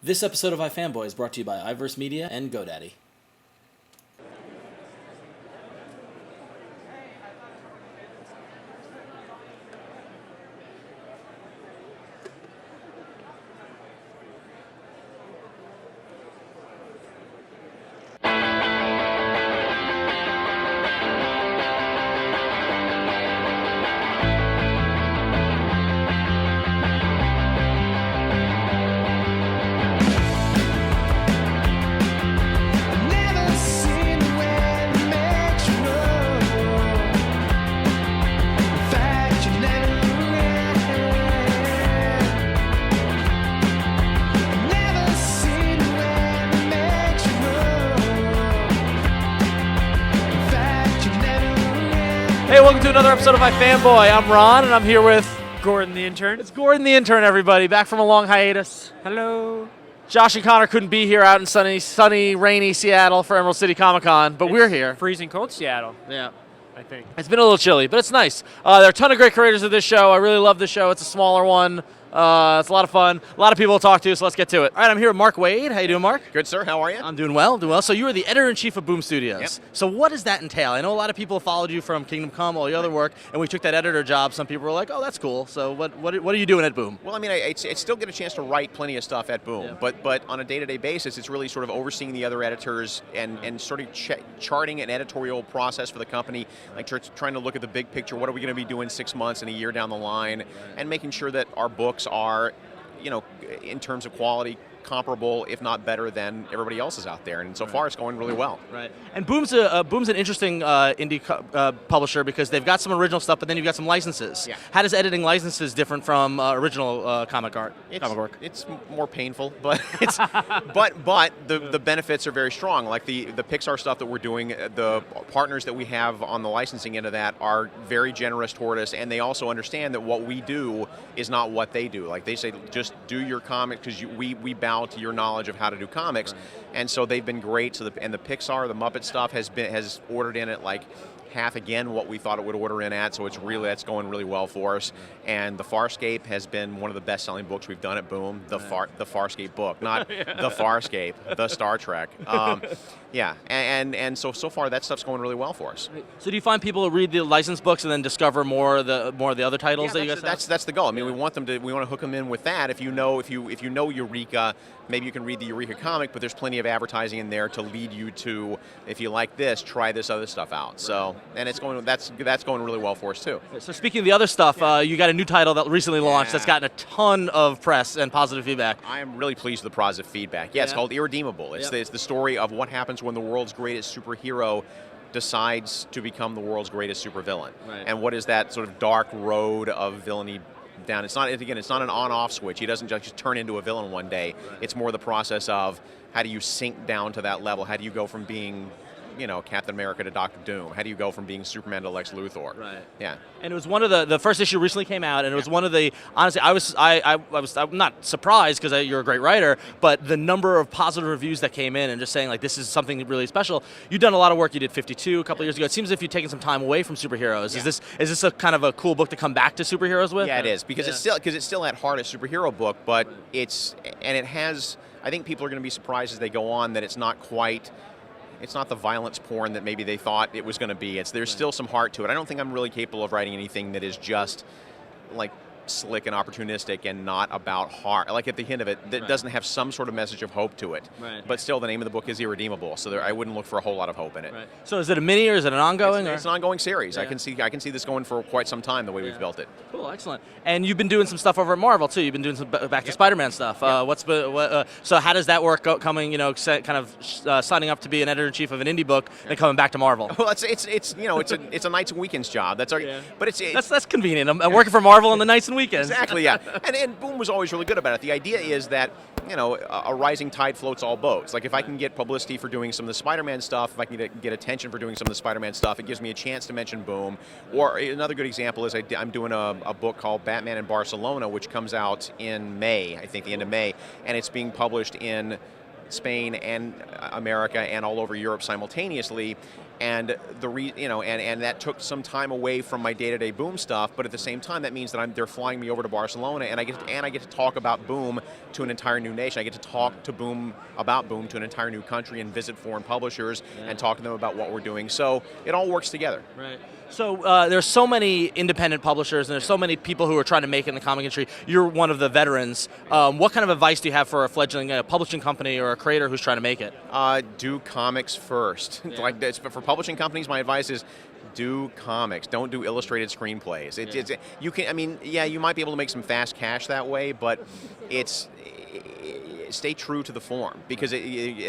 This episode of iFanboy is brought to you by iVerse Media and GoDaddy. Hey, welcome to another episode of iFanboy. I'm Ron, and I'm here with Gordon the Intern. It's Gordon the Intern, everybody, back from a long hiatus. Hello. Josh and Connor couldn't be here out in sunny, rainy Seattle for Emerald City Comic Con, but we're here. Freezing cold Seattle. Yeah. I think. It's been a little chilly, but it's nice. There are a ton of great creators of this show. I really love the show. It's a smaller one. It's a lot of fun. A lot of people to talk to, so let's get to it. All right, I'm here with Mark Waid. How you doing, Mark? Good, sir. How are you? I'm doing well, So you are the editor-in-chief of Boom Studios. Yep. So what does that entail? I know a lot of people followed you from Kingdom Come, all your other work, and we took that editor job. Some people were like, oh, that's cool. So what are you doing at Boom? Well, I mean, I still get a chance to write plenty of stuff at Boom, but on a day-to-day basis, it's really sort of overseeing the other editors and sort of charting an editorial process for the company, like trying to look at the big picture. What are we going to be doing 6 months and a year down the line, and making sure that our books are, you know, in terms of quality, comparable, if not better than everybody else's out there. And so far, it's going really well. Right. And Boom's an interesting indie publisher because they've got some original stuff, but then you've got some licenses. Yeah. How does editing licenses different from original comic work? It's more painful, but it's the benefits are very strong. Like the Pixar stuff that we're doing, the partners that we have on the licensing end of that are very generous toward us, and they also understand that what we do is not what they do. Like they say, just do your comic because we bow to your knowledge of how to do comics, right. And so they've been great. So the Pixar, the Muppet stuff has ordered in at like half again what we thought it would order in at. So that's going really well for us. And the Farscape has been one of the best-selling books we've done at Boom. The Farscape book, not the Farscape, the Star Trek. Yeah, and so far that stuff's going really well for us. So do you find people read the licensed books and then discover more of the other titles that you guys have? That's the goal. I mean, we want to hook them in with that. If you know Eureka, maybe you can read the Eureka comic, but there's plenty of advertising in there to lead you to, if you like this, try this other stuff out. Right. So, and that's going really well for us too. So speaking of the other stuff, you got a new title that recently launched that's gotten a ton of press and positive feedback. I am really pleased with the positive feedback. Yeah, it's called Irredeemable. It's the story of what happens when the world's greatest superhero decides to become the world's greatest supervillain. Right. And what is that sort of dark road of villainy down? It's not an on-off switch. He doesn't just turn into a villain one day. Right. It's more the process of how do you sink down to that level? How do you go from being, Captain America to Dr. Doom? How do you go from being Superman to Lex Luthor? Right. Yeah. And it was one of the first issue recently came out, and it was one of the, honestly, I'm not surprised because you're a great writer, but the number of positive reviews that came in and just saying like this is something really special. You've done a lot of work. You did 52 a couple of years ago. It seems as if you've taken some time away from superheroes. Yeah. Is this a kind of a cool book to come back to superheroes with? Yeah, it is because it's still at heart a superhero book, but it has. I think people are going to be surprised as they go on that it's not the violence porn that maybe they thought it was going to be. There's still some heart to it. I don't think I'm really capable of writing anything that is just like slick and opportunistic and not about heart. Like at the end of it, that doesn't have some sort of message of hope to it. Right. But still, the name of the book is Irredeemable, so I wouldn't look for a whole lot of hope in it. Right. So is it a mini or is it an ongoing? It's an ongoing series. Yeah. I can see this going for quite some time the way we've built it. Cool, excellent. And you've been doing some stuff over at Marvel too. You've been doing some back to Spider-Man stuff. So how does that work? Coming, signing up to be an editor-in-chief of an indie book and coming back to Marvel. Well, it's a nights and weekends job. But that's convenient. I'm working for Marvel on the nights and weekends. Exactly, yeah. And Boom was always really good about it. The idea is that, a rising tide floats all boats. Like if I can get publicity for doing some of the Spider-Man stuff, if I can get attention for doing some of the Spider-Man stuff, it gives me a chance to mention Boom. Or another good example is I'm doing a book called Batman in Barcelona, which comes out in May, I think the end of May, and it's being published in Spain and America and all over Europe simultaneously. And and that took some time away from my day-to-day Boom stuff. But at the same time, that means that they're flying me over to Barcelona, and I get to talk about Boom to an entire new nation. I get to talk to Boom about Boom to an entire new country and visit foreign publishers and talk to them about what we're doing. So it all works together. Right. So there's so many independent publishers, and there's so many people who are trying to make it in the comic industry. You're one of the veterans. What kind of advice do you have for a fledgling publishing company or a creator who's trying to make it? Do comics first. Yeah. Like this, but for publishing companies, my advice is do comics. Don't do illustrated screenplays. You can. I mean, yeah, you might be able to make some fast cash that way, but stay true to the form, because at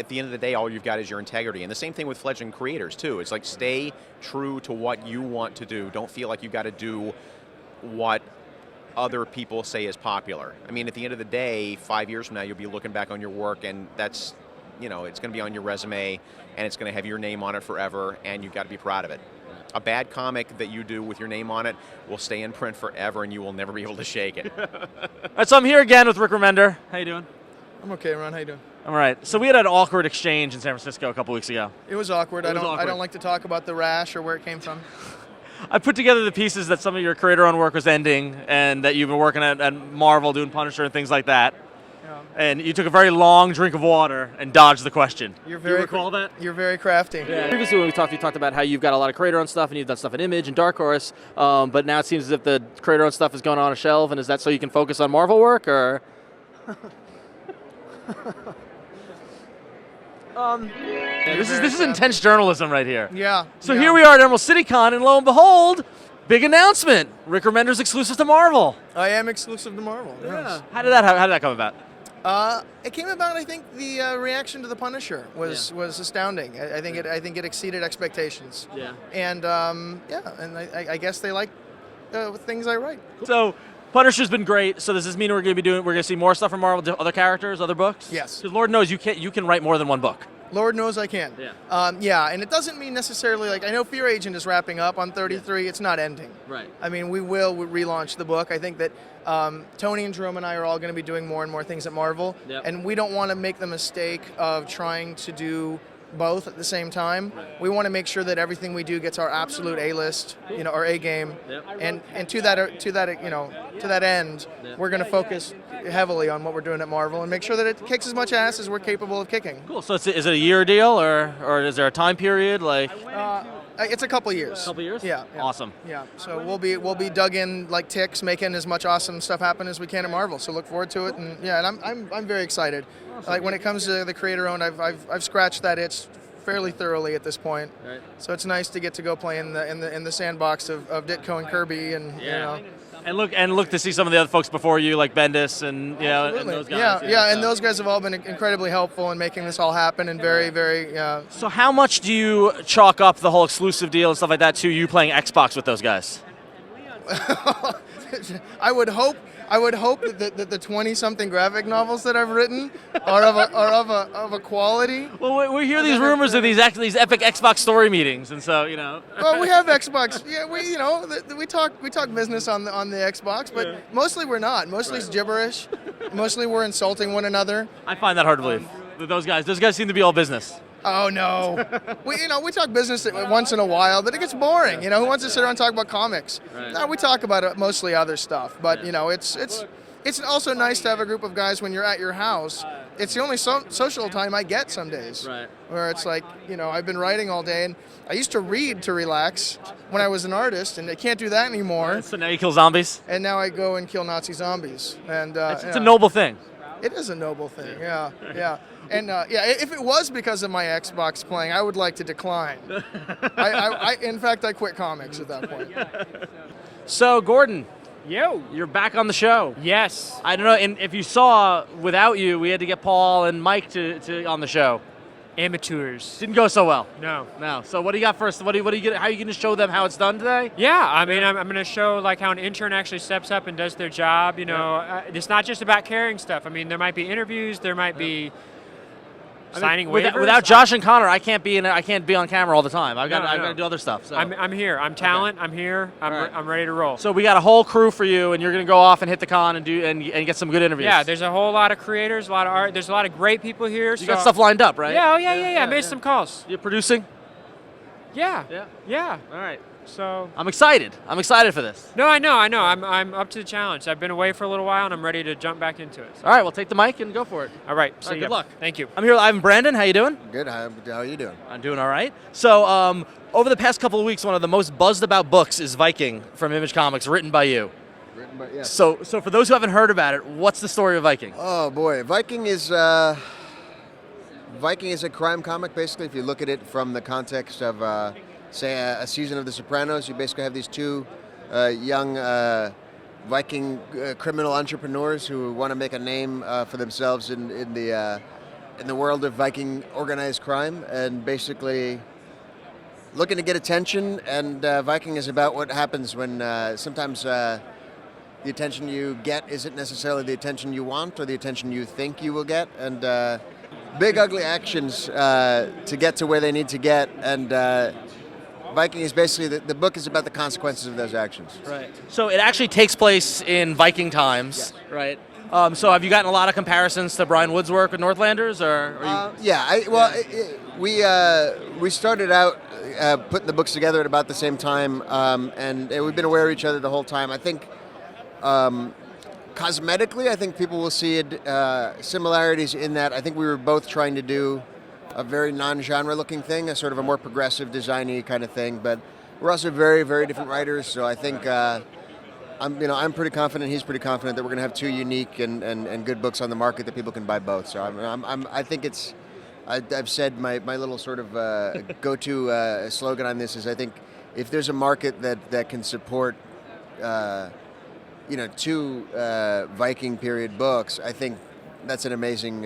the end of the day, all you've got is your integrity. And the same thing with fledgling creators too. It's like, stay true to what you want to do. Don't feel like you've got to do what other people say is popular. I mean, at the end of the day, 5 years from now, you'll be looking back on your work, and that's, it's going to be on your resume, and it's going to have your name on it forever, and you've got to be proud of it. A bad comic that you do with your name on it will stay in print forever, and you will never be able to shake it. All right, so I'm here again with Rick Remender. How you doing? I'm okay, Ron. How you doing? All right. So we had an awkward exchange in San Francisco a couple weeks ago. It was awkward. It was I awkward. don't like to talk about the rash or where it came from. I put together the pieces that some of your creator-owned work was ending, and that you've been working at Marvel doing Punisher and things like that. Yeah. And you took a very long drink of water and dodged the question. Do you recall that? You're very crafty. Yeah. Previously when we talked, you talked about how you've got a lot of creator-owned stuff, and you've done stuff in Image and Dark Horse, but now it seems as if the creator-owned stuff is going on a shelf, and is that so you can focus on Marvel work, or? This is intense journalism right here. Yeah. So yeah. here we are at Emerald City Con, and lo and behold, big announcement. Rick Remender's exclusive to Marvel. I am exclusive to Marvel. Yes. How did that come about? It came about. I think the reaction to the Punisher was astounding. I think it exceeded expectations. Yeah. And I guess they like things I write. So Punisher's been great. So does this mean we're going to see more stuff from Marvel, other characters, other books? Yes. Because Lord knows you can write more than one book. Lord knows I can. Yeah. And it doesn't mean necessarily, like, I know Fear Agent is wrapping up on 33. Yeah. It's not ending. Right. I mean, we will relaunch the book. I think that Tony and Jerome and I are all going to be doing more and more things at Marvel. Yep. And we don't want to make the mistake of trying to do both at the same time. Right. We want to make sure that everything we do gets our absolute A-list, our A game. Yep. And to that end, we're going to focus heavily on what we're doing at Marvel and make sure that it kicks as much ass as we're capable of kicking. Cool. So is it a year deal, or is there a time period? Like, it's a couple years. Couple years? Yeah. Awesome. Yeah. So we'll be dug in like ticks, making as much awesome stuff happen as we can at Marvel. So look forward to it. And I'm very excited. Awesome. Like when it comes to the creator owned, I've scratched that itch fairly thoroughly at this point. Right. So it's nice to get to go play in the sandbox of Ditko and Kirby and And look to see some of the other folks before you, like Bendis and and those guys. And those guys have all been incredibly helpful in making this all happen, and very, very. So how much do you chalk up the whole exclusive deal and stuff like that to you playing Xbox with those guys? I would hope that the 20-something graphic novels that I've written are of a quality. Well, we hear these rumors of these epic Xbox story meetings, and so Well, we have Xbox. Yeah, we talk business on the Xbox, but mostly we're not. Mostly it's gibberish. Mostly we're insulting one another. I find that hard to believe. Those guys seem to be all business. Oh no, we talk business once in a while, but it gets boring. Who wants to sit around and talk about comics? Right. No, we talk about mostly other stuff. But it's also nice to have a group of guys when you're at your house. It's the only social time I get some days. Right. Where it's like I've been writing all day, and I used to read to relax when I was an artist, and I can't do that anymore. Right, so now you kill zombies. And now I go and kill Nazi zombies, and it's a noble thing. It is a noble thing, yeah. And if it was because of my Xbox playing, I would like to decline. In fact, I quit comics at that point. So, Gordon, Yo. You're back on the show. Yes. I don't know, and if you saw, without you, we had to get Paul and Mike to on the show. Amateurs. Didn't go so well. No. So what do you got first? How are you going to show them how it's done today? Yeah, I mean, I'm going to show like how an intern actually steps up and does their job. It's not just about carrying stuff. I mean, there might be interviews. There might be signing waivers. Without Josh and Connor, I can't be on camera all the time. I've got to do other stuff. So. I'm here. I'm talent. Okay. I'm here. I'm ready to roll. So we got a whole crew for you, and you're going to go off and hit the con and get some good interviews. Yeah, there's a whole lot of creators, a lot of art. There's a lot of great people here. You got stuff lined up, right? Yeah. I made some calls. You're producing? Yeah. Yeah. Yeah. All right. So. I'm excited. I'm excited for this. No, I know. I'm up to the challenge. I've been away for a little while, and I'm ready to jump back into it. So. All right, well, take the mic and go for it. All right. See All right, ya. good luck. Thank you. I'm here with Ivan Brandon. How you doing? Good. How are you doing? I'm doing all right. So, over the past couple of weeks, one of the most buzzed about books is Viking from Image Comics, written by you. Written by, yeah. So for those who haven't heard about it, what's the story of Viking? Oh boy, Viking is a crime comic. Basically, if you look at it from the context of, say, a season of The Sopranos, you basically have these two young Viking criminal entrepreneurs who want to make a name for themselves in the world of Viking organized crime, and basically looking to get attention. And Viking is about what happens when sometimes the attention you get isn't necessarily the attention you want or the attention you think you will get, and big ugly actions to get to where they need to get. And Viking is basically, the book is about the consequences of those actions. Right. So it actually takes place in Viking times, Yes. Right? So have you gotten a lot of comparisons to Brian Wood's work with Northlanders, or are you? Yeah. We started out putting the books together at about the same time, and we've been aware of each other the whole time. I think cosmetically, I think people will see similarities in that I think we were both trying to do a very non-genre looking thing, a sort of a more progressive, designy kind of thing. But we're also very, very different writers, so I think I'm pretty confident, he's pretty confident that we're going to have two unique and good books on the market that people can buy both. So I think it's. I've said my little sort of go-to slogan on this is, I think if there's a market that can support two Viking period books, I think that's an amazing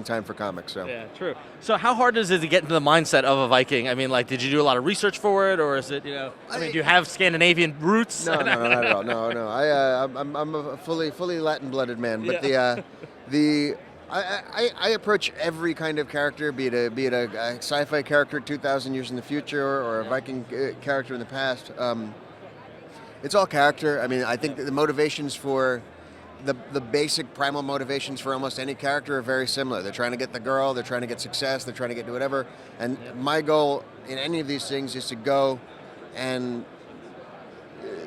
time for comics. So Yeah, true. So how hard is it to get into the mindset of a Viking? I mean, like, did you do a lot of research for it, or is it, do you have Scandinavian roots? No, not at all. No. I'm a fully Latin-blooded man, but I approach every kind of character, be it a sci-fi character 2,000 years in the future or a Viking character in the past. It's all character. I mean, I think that the motivations for the basic primal motivations for almost any character are very similar. They're trying to get the girl, they're trying to get success, they're trying to get to whatever. And my goal in any of these things is to go and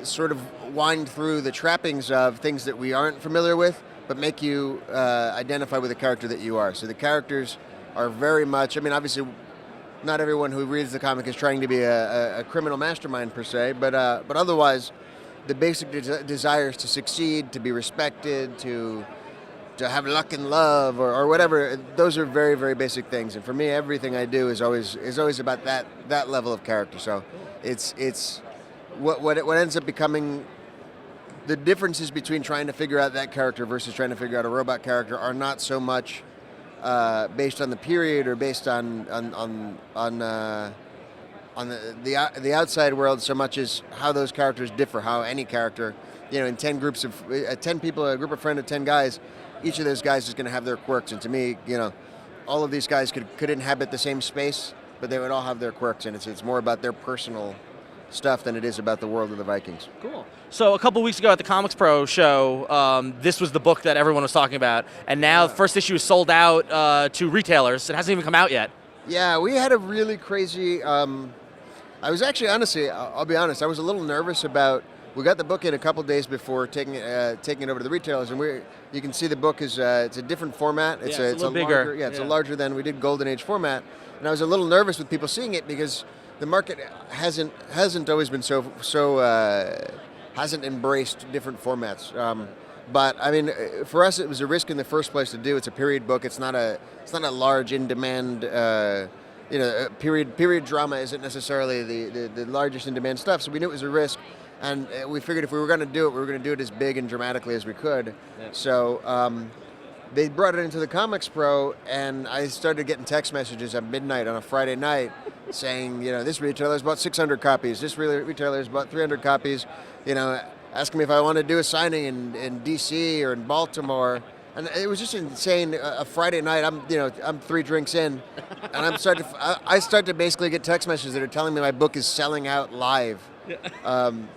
sort of wind through the trappings of things that we aren't familiar with, but make you identify with the character that you are. So the characters are very much, I mean, obviously, not everyone who reads the comic is trying to be a criminal mastermind per se, but otherwise, the basic desires to succeed, to be respected, to have luck and love, or whatever, those are very, very basic things. And for me, everything I do is always about that level of character. So it's what ends up becoming. The differences between trying to figure out that character versus trying to figure out a robot character are not so much based on the period or based on the outside world so much as how those characters differ, how any character, in 10 groups of 10 people, a group of friends of 10 guys, each of those guys is going to have their quirks. And to me, all of these guys could inhabit the same space, but they would all have their quirks, and it's more about their personal stuff than it is about the world of the Vikings. Cool. So a couple weeks ago at the Comics Pro show, this was the book that everyone was talking about, and now the first issue is sold out to retailers. It hasn't even come out yet. Yeah, we had a really crazy. I was actually, honestly, I'll be honest, I was a little nervous about. We got the book in a couple days before taking it over to the retailers, and you can see the book is it's a different format. It's a little bigger. Larger, it's a larger than we did Golden Age format, and I was a little nervous with people seeing it because the market hasn't always been hasn't embraced different formats. But I mean, for us, it was a risk in the first place to do. It's a period book. It's not a large in-demand. Period drama isn't necessarily the largest in-demand stuff. So we knew it was a risk, and we figured if we were going to do it, we were going to do it as big and dramatically as we could. Yeah. So they brought it into the Comics Pro, and I started getting text messages at midnight on a Friday night saying, this retailer's bought 600 copies, this retailer's bought 300 copies, asking me if I want to do a signing in DC or in Baltimore. And it was just insane. A Friday night, I'm 3 drinks in, and I start to basically get text messages that are telling me my book is selling out live. On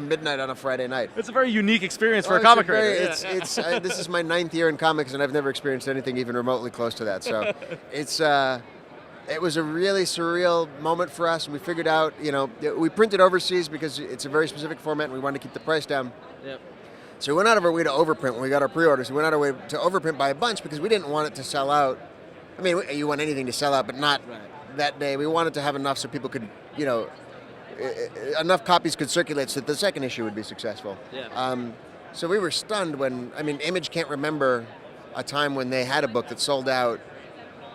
midnight on a Friday night. It's a very unique experience for a comic creator. This is my 9th year in comics, and I've never experienced anything even remotely close to that. So it's it was a really surreal moment for us. We figured out, we printed overseas because it's a very specific format and we wanted to keep the price down. Yep. So we went out of our way to overprint when we got our pre-orders. We went out of our way to overprint by a bunch because we didn't want it to sell out. I mean, you want anything to sell out, but not that day. We wanted to have enough so people could, enough copies could circulate so that the second issue would be successful. Yeah. So we were stunned when, Image can't remember a time when they had a book that sold out.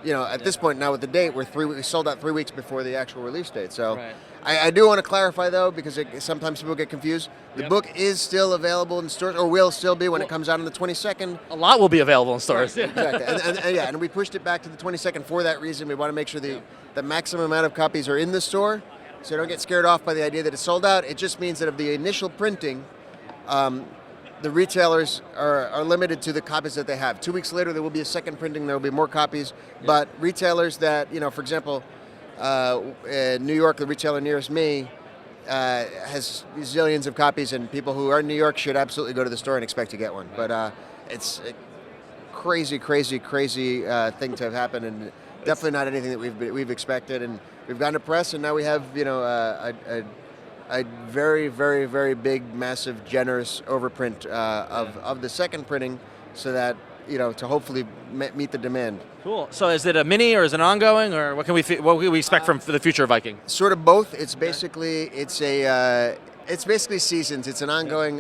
At this point now with the date, we sold out 3 weeks before the actual release date. So I do want to clarify though, because sometimes people get confused. The book is still available in stores, or will still be when it comes out on the 22nd. A lot will be available in stores. Exactly. And we pushed it back to the 22nd for that reason. We want to make sure the maximum amount of copies are in the store, so don't get scared off by the idea that it's sold out. It just means that of the initial printing, the retailers are limited to the copies that they have. 2 weeks later, there will be a second printing. There will be more copies. Yeah. But retailers that, for example, New York, the retailer nearest me, has zillions of copies, and people who are in New York should absolutely go to the store and expect to get one. But it's a crazy thing to have happened, and definitely not anything that we've expected. And we've gone to press, and now we have a very, very, very big, massive, generous overprint of the second printing, so that to hopefully meet the demand. Cool. So is it a mini or is it ongoing, or what can we expect from the future of Viking? Sort of both. It's basically it's basically seasons. It's an ongoing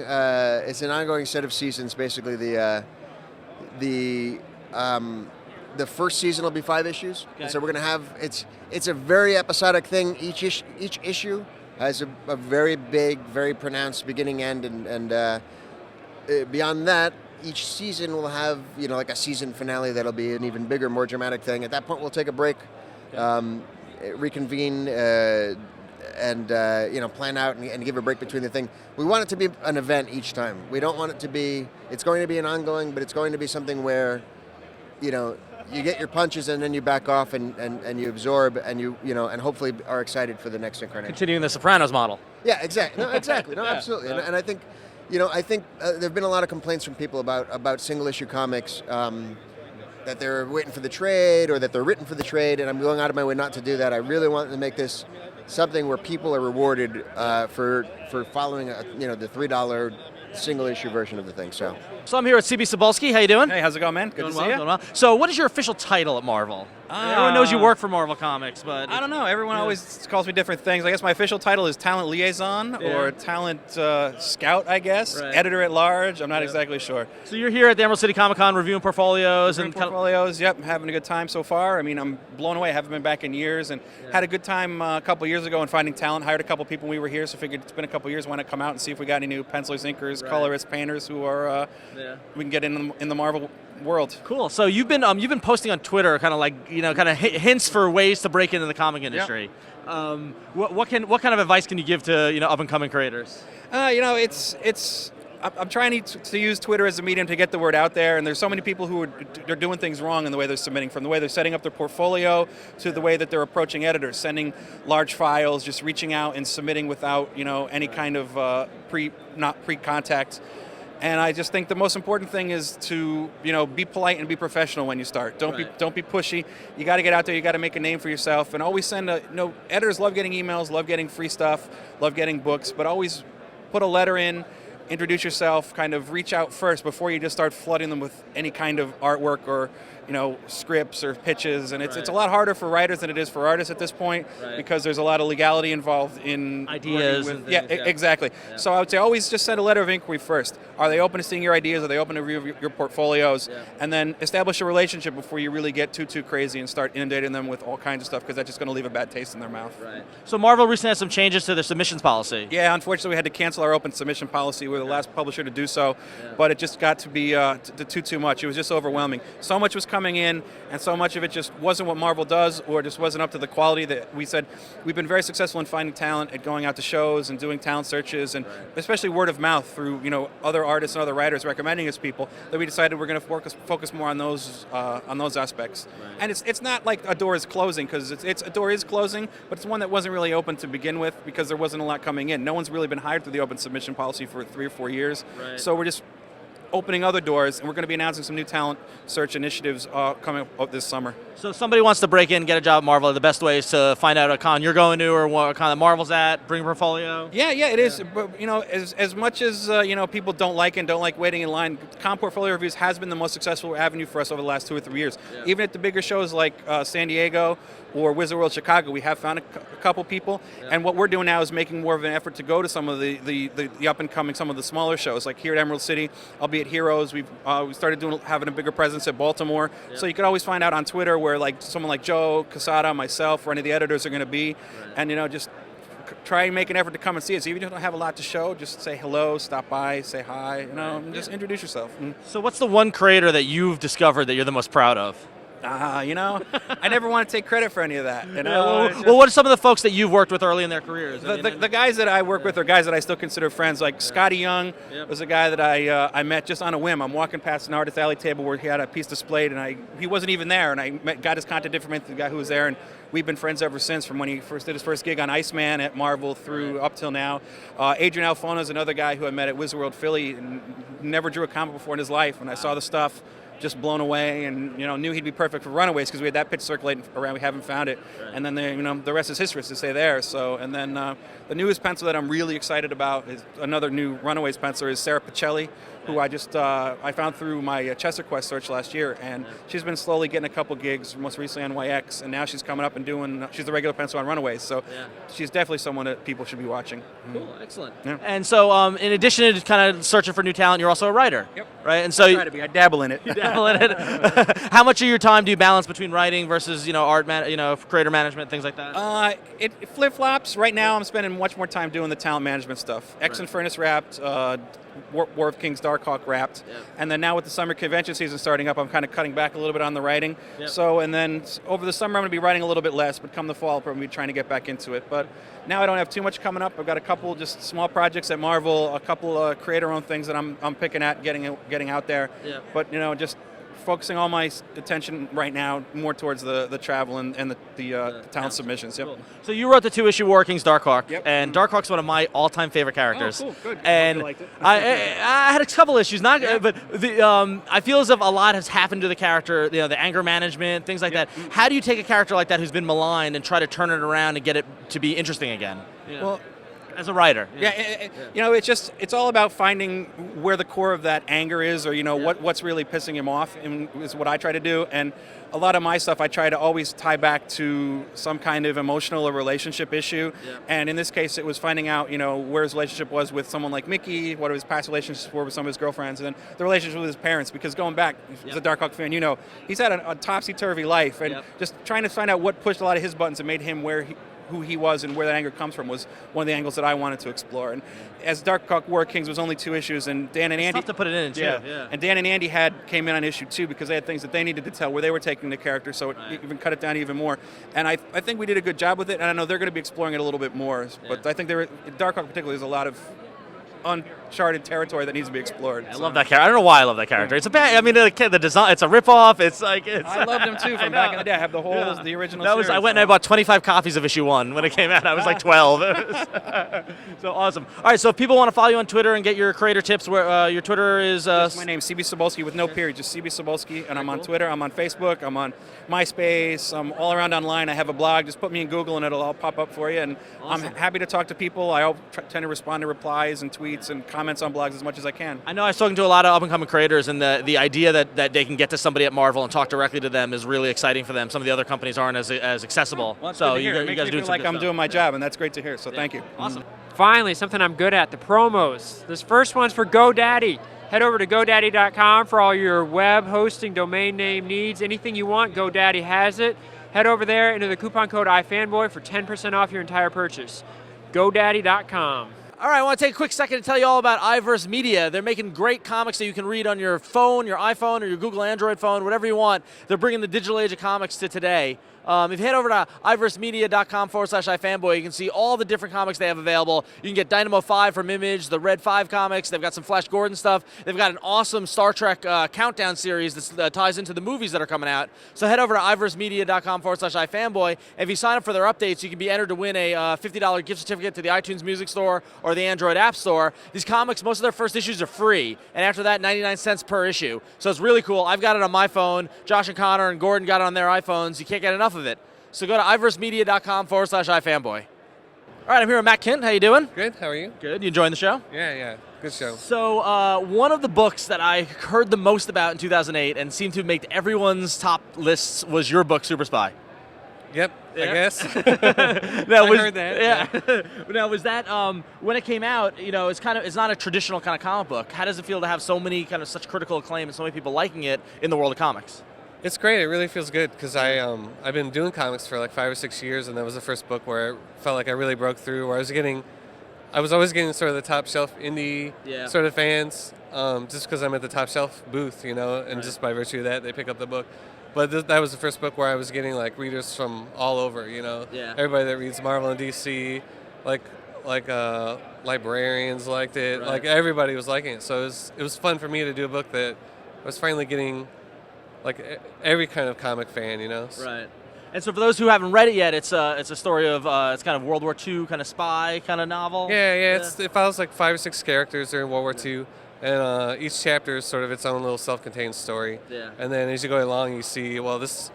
set of seasons. Basically the first season will be 5 issues. Okay. So we're going to have it's a very episodic thing. Each issue has a very big, very pronounced beginning, end, and beyond that, each season will have like a season finale that'll be an even bigger, more dramatic thing. At that point, we'll take a break, reconvene, and plan out and give a break between the thing. We want it to be an event each time. We don't want it to be. It's going to be an ongoing, but it's going to be something where, you get your punches and then you back off and you absorb and and hopefully are excited for the next incarnation. Continuing the Sopranos model. Yeah, exactly. No, exactly. No, absolutely. And I think, there have been a lot of complaints from people about single issue comics, that they're waiting for the trade or that they're written for the trade, and I'm going out of my way not to do that. I really want to make this something where people are rewarded for following the $3 single issue version of the thing. So I'm here with CB Cebulski. How you doing? Hey, how's it going, man? Good to see you. Doing well. So what is your official title at Marvel? Everyone knows you work for Marvel Comics, but I don't know. Everyone always calls me different things. I guess my official title is Talent Liaison or Talent Scout, I guess. Right. Editor at Large. I'm not exactly sure. So you're here at the Emerald City Comic Con reviewing portfolios Yep, having a good time so far. I'm blown away. I haven't been back in years, and had a good time a couple years ago in finding talent. Hired a couple people when we were here, so figured it's been a couple years. Why not come out and see if we got any new pencilers, inkers, colorists, painters who are we can get in the Marvel world. Cool. So you've been posting on Twitter, kind of hints for ways to break into the comic industry. Yep. What kind of advice can you give to up and coming creators? I'm trying to use Twitter as a medium to get the word out there, and there's so many people who are doing things wrong in the way they're submitting, from the way they're setting up their portfolio to the way that they're approaching editors, sending large files, just reaching out and submitting without any kind of pre-contact. And I just think the most important thing is to be polite and be professional when you start. Don't be pushy. You got to get out there. You got to make a name for yourself, and always send editors love getting emails, love getting free stuff, love getting books, but always put a letter in. Introduce yourself, kind of reach out first before you just start flooding them with any kind of artwork or scripts or pitches, and it's a lot harder for writers than it is for artists at this point, because there's a lot of legality involved in ideas. Exactly. Yeah. So I would say always just send a letter of inquiry first. Are they open to seeing your ideas? Are they open to review your portfolios? Yeah. And then establish a relationship before you really get too crazy and start inundating them with all kinds of stuff, because that's just going to leave a bad taste in their mouth. Right. So Marvel recently had some changes to their submissions policy. Yeah, unfortunately we had to cancel our open submission policy. We were the last publisher to do so, but it just got to be too much. It was just overwhelming. So much was coming in, and so much of it just wasn't what Marvel does, or just wasn't up to the quality that we said. We've been very successful in finding talent, at going out to shows and doing talent searches, and especially word of mouth through other artists and other writers recommending us people, that we decided we're going to focus more on those aspects. Right. And it's not like a door is closing, because a door is closing, but it's one that wasn't really open to begin with, because there wasn't a lot coming in. No one's really been hired through the open submission policy for 3 or 4 years. Right. So we're just opening other doors, and we're going to be announcing some new talent search initiatives coming up this summer. So if somebody wants to break in, get a job at Marvel, the best way is to find out a con you're going to or what con that Marvel's at, bring a portfolio? Yeah, it is. But, as much as, people don't like it and don't like waiting in line, con portfolio reviews has been the most successful avenue for us over the last 2 or 3 years. Yeah. Even at the bigger shows like San Diego or Wizard World Chicago, we have found a couple people. Yeah. And what we're doing now is making more of an effort to go to some of the up-and-coming, some of the smaller shows. Like here at Emerald City, I'll be at Heroes. We started having a bigger presence at Baltimore. Yeah. So you could always find out on Twitter where someone like Joe Casada, myself, or any of the editors are going to be. Right. And, just try and make an effort to come and see it. So even if you don't have a lot to show, just say hello, stop by, say hi, and just introduce yourself. So what's the one creator that you've discovered that you're the most proud of? I never want to take credit for any of that. Well, what are some of the folks that you've worked with early in their careers? The guys that I work with are guys that I still consider friends. Like Scotty Young was a guy that I met just on a whim. I'm walking past an artist alley table where he had a piece displayed, and he wasn't even there. And I got his contact information through the guy who was there, and we've been friends ever since, from when he first did his first gig on Iceman at Marvel through up till now. Adrian Alfona is another guy who I met at Wizard World Philly and never drew a comic before in his life. When I saw the stuff, just blown away, and knew he'd be perfect for Runaways because we had that pitch circulating around. We haven't found it, right. And then the rest is history, as to say there. So, and then the newest pencil that I'm really excited about is another new Runaways penciler is Sarah Pacelli, who I found through my Chester Quest search last year, and she's been slowly getting a couple gigs, most recently on YX, and now she's coming up and she's the regular pencil on Runaways, so she's definitely someone that people should be watching. Cool, excellent. Yeah. And so in addition to kind of searching for new talent, you're also a writer, right? And so I try to be. I dabble in it. You dabble in it. How much of your time do you balance between writing versus art, creator management, things like that? It flip-flops. Right now I'm spending much more time doing the talent management stuff. X and Furnace wrapped, War of Kings Darkhawk wrapped, and then now with the summer convention season starting up, I'm kind of cutting back a little bit on the writing. So, and then over the summer I'm going to be writing a little bit less, but come the fall I'm going to be trying to get back into it. But now I don't have too much coming up. I've got a couple just small projects at Marvel, a couple creator-owned things that I'm picking at, getting out there. But just focusing all my attention right now more towards the travel and the talent submissions. Cool. So you wrote the 2-issue War Kings Darkhawk, and Darkhawk's one of my all-time favorite characters. Oh, cool, good. And you liked it. I had a couple issues, but I feel as if a lot has happened to the character, the anger management, things like that. How do you take a character like that who's been maligned and try to turn it around and get it to be interesting again? Well, as a writer. It's all about finding where the core of that anger is, or what's really pissing him off, and is what I try to do. And a lot of my stuff I try to always tie back to some kind of emotional or relationship issue. And in this case it was finding out where his relationship was with someone like Mickey, what his past relationships were with some of his girlfriends, and then the relationship with his parents, because going back as a Darkhawk fan, he's had a topsy-turvy life, and just trying to find out what pushed a lot of his buttons and made him who he was and where that anger comes from was one of the angles that I wanted to explore. And as Darkhawk War Kings was only 2 issues, and Dan and Andy... It's tough to put it in, too. And Dan and Andy came in on issue 2 because they had things that they needed to tell where they were taking the character, so it even cut it down even more. And I think we did a good job with it, and I know they're going to be exploring it a little bit more. But I think Darkhawk particularly is a lot of uncharted territory that needs to be explored. I love that character. I don't know why I love that character. It's the design. It's a ripoff. I loved him too from back in the day. I have the original. Series, I went and I bought 25 copies of issue 1 when it came out. I was like 12. So awesome. All right. So if people want to follow you on Twitter and get your creator tips, where your Twitter is. My name CB Sobolski with no period, just CB Sobolski, and I'm on Twitter. I'm on Facebook. I'm on MySpace. I'm all around online. I have a blog. Just put me in Google and it'll all pop up for you. And awesome. I'm happy to talk to people. I tend to respond to replies and tweets and comments on blogs as much as I can. I know I've spoken to a lot of up-and-coming creators, and the idea that they can get to somebody at Marvel and talk directly to them is really exciting for them. Some of the other companies aren't as accessible. Well, so you guys do like I'm doing my job, and that's great to hear. So thank you. Awesome. Finally, something I'm good at, the promos. This first one's for GoDaddy. Head over to GoDaddy.com for all your web hosting domain name needs. Anything you want, GoDaddy has it. Head over there, enter the coupon code iFanboy for 10% off your entire purchase. GoDaddy.com. All right, I want to take a quick second to tell you all about iVerse Media. They're making great comics that you can read on your phone, your iPhone, or your Google Android phone, whatever you want. They're bringing the digital age of comics to today. If you head over to iVerseMedia.com/iFanboy, you can see all the different comics they have available. You can get Dynamo 5 from Image, the Red 5 comics. They've got some Flash Gordon stuff. They've got an awesome Star Trek countdown series that ties into the movies that are coming out. So head over to iVerseMedia.com/iFanboy. And if you sign up for their updates, you can be entered to win a $50 gift certificate to the iTunes Music Store or the Android App Store. These comics, most of their first issues are free, and after that, 99 cents per issue. So it's really cool. I've got it on my phone. Josh and Connor and Gordon got it on their iPhones. You can't get enough of it. So go to iVerseMedia.com/iFanboy. All right, I'm here with Matt Kindt. How you doing? Good, how are you? Good. You enjoying the show? Yeah, good show. So one of the books that I heard the most about in 2008 and seemed to make everyone's top lists was your book, SUPERSPY. Yep, Yeah. I guess. Now, I heard that. Yeah. Now, was that when it came out? You know, it's not a traditional kind of comic book. How does it feel to have so many kind of such critical acclaim and so many people liking it in the world of comics? It's great. It really feels good because I've been doing comics for like 5 or 6 years, and that was the first book where I felt like I really broke through. Where I was always getting sort of the top shelf indie sort of fans, just because I'm at the top shelf booth, you know, and just by virtue of that, they pick up the book. But that was the first book where I was getting like readers from all over, you know. Yeah. Everybody that reads Marvel and DC, like librarians liked it. Right. Like everybody was liking it. So it was fun for me to do a book that I was finally getting like every kind of comic fan, you know. Right. And so for those who haven't read it yet, it's a story of it's kind of World War II kind of spy kind of novel. Yeah. It follows like 5 or 6 characters during World War II. And each chapter is sort of its own little self-contained story. Yeah. And then as you go along, you see, well, this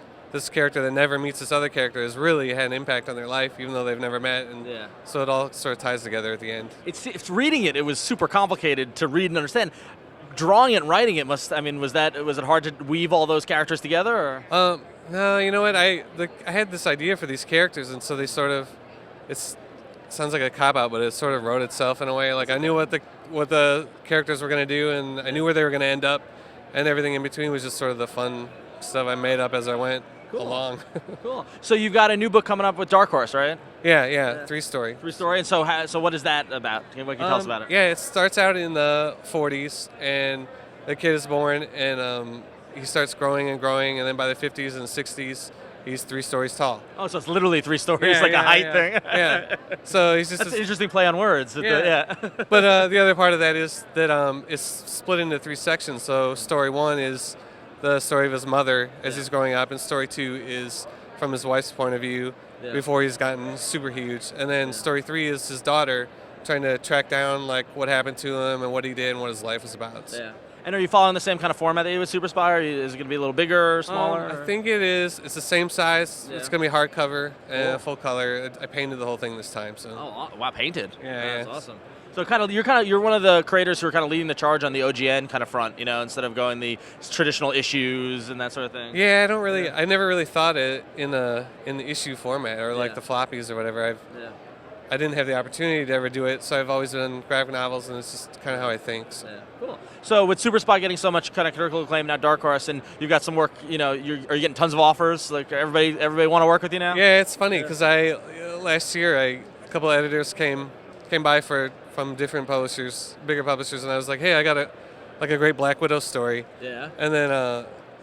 character that never meets this other character has really had an impact on their life, even though they've never met. And so it all sort of ties together at the end. It's reading it was super complicated to read and understand. Drawing it and writing it was it hard to weave all those characters together? Or? No, you know what? I had this idea for these characters, and so they sort of, it sounds like a cop-out, but it sort of wrote itself in a way. Like I knew what the characters were going to do, and I knew where they were going to end up, and everything in between was just sort of the fun stuff I made up as I went along. Cool. So you've got a new book coming up with Dark Horse, right? Yeah. 3-story. 3-story. And so what is that about? What can you tell us about it? Yeah, it starts out in the 40s, and the kid is born, and he starts growing, and then by the 50s and 60s, he's 3 stories tall. Oh, so it's literally 3 stories, like a height thing. Yeah. So he's just That's an interesting play on words. But the other part of that is that it's split into 3 sections. So story 1 is the story of his mother as he's growing up, and story 2 is from his wife's point of view before he's gotten super huge. And then story 3 is his daughter trying to track down like what happened to him and what he did and what his life was about. Yeah. And are you following the same kind of format that you with SUPERSPY, or is it going to be a little bigger or smaller? I think it is. It's the same size. Yeah. It's going to be hardcover and full color. I painted the whole thing this time. So. Oh, wow, painted. Yeah. That's awesome. So you're one of the creators who are kind of leading the charge on the OGN kind of front, you know, instead of going the traditional issues and that sort of thing. Yeah, I never really thought it in the issue format or like the floppies or whatever. I didn't have the opportunity to ever do it, so I've always done graphic novels, and it's just kind of how I think. So. Yeah, cool. So with SUPERSPY getting so much kind of critical acclaim, now Dark Horse, and you've got some work, you know, are you getting tons of offers? Like everybody want to work with you now? Yeah, it's funny because last year a couple of editors came by from different publishers, bigger publishers, and I was like, hey, I got a great Black Widow story. Yeah. And then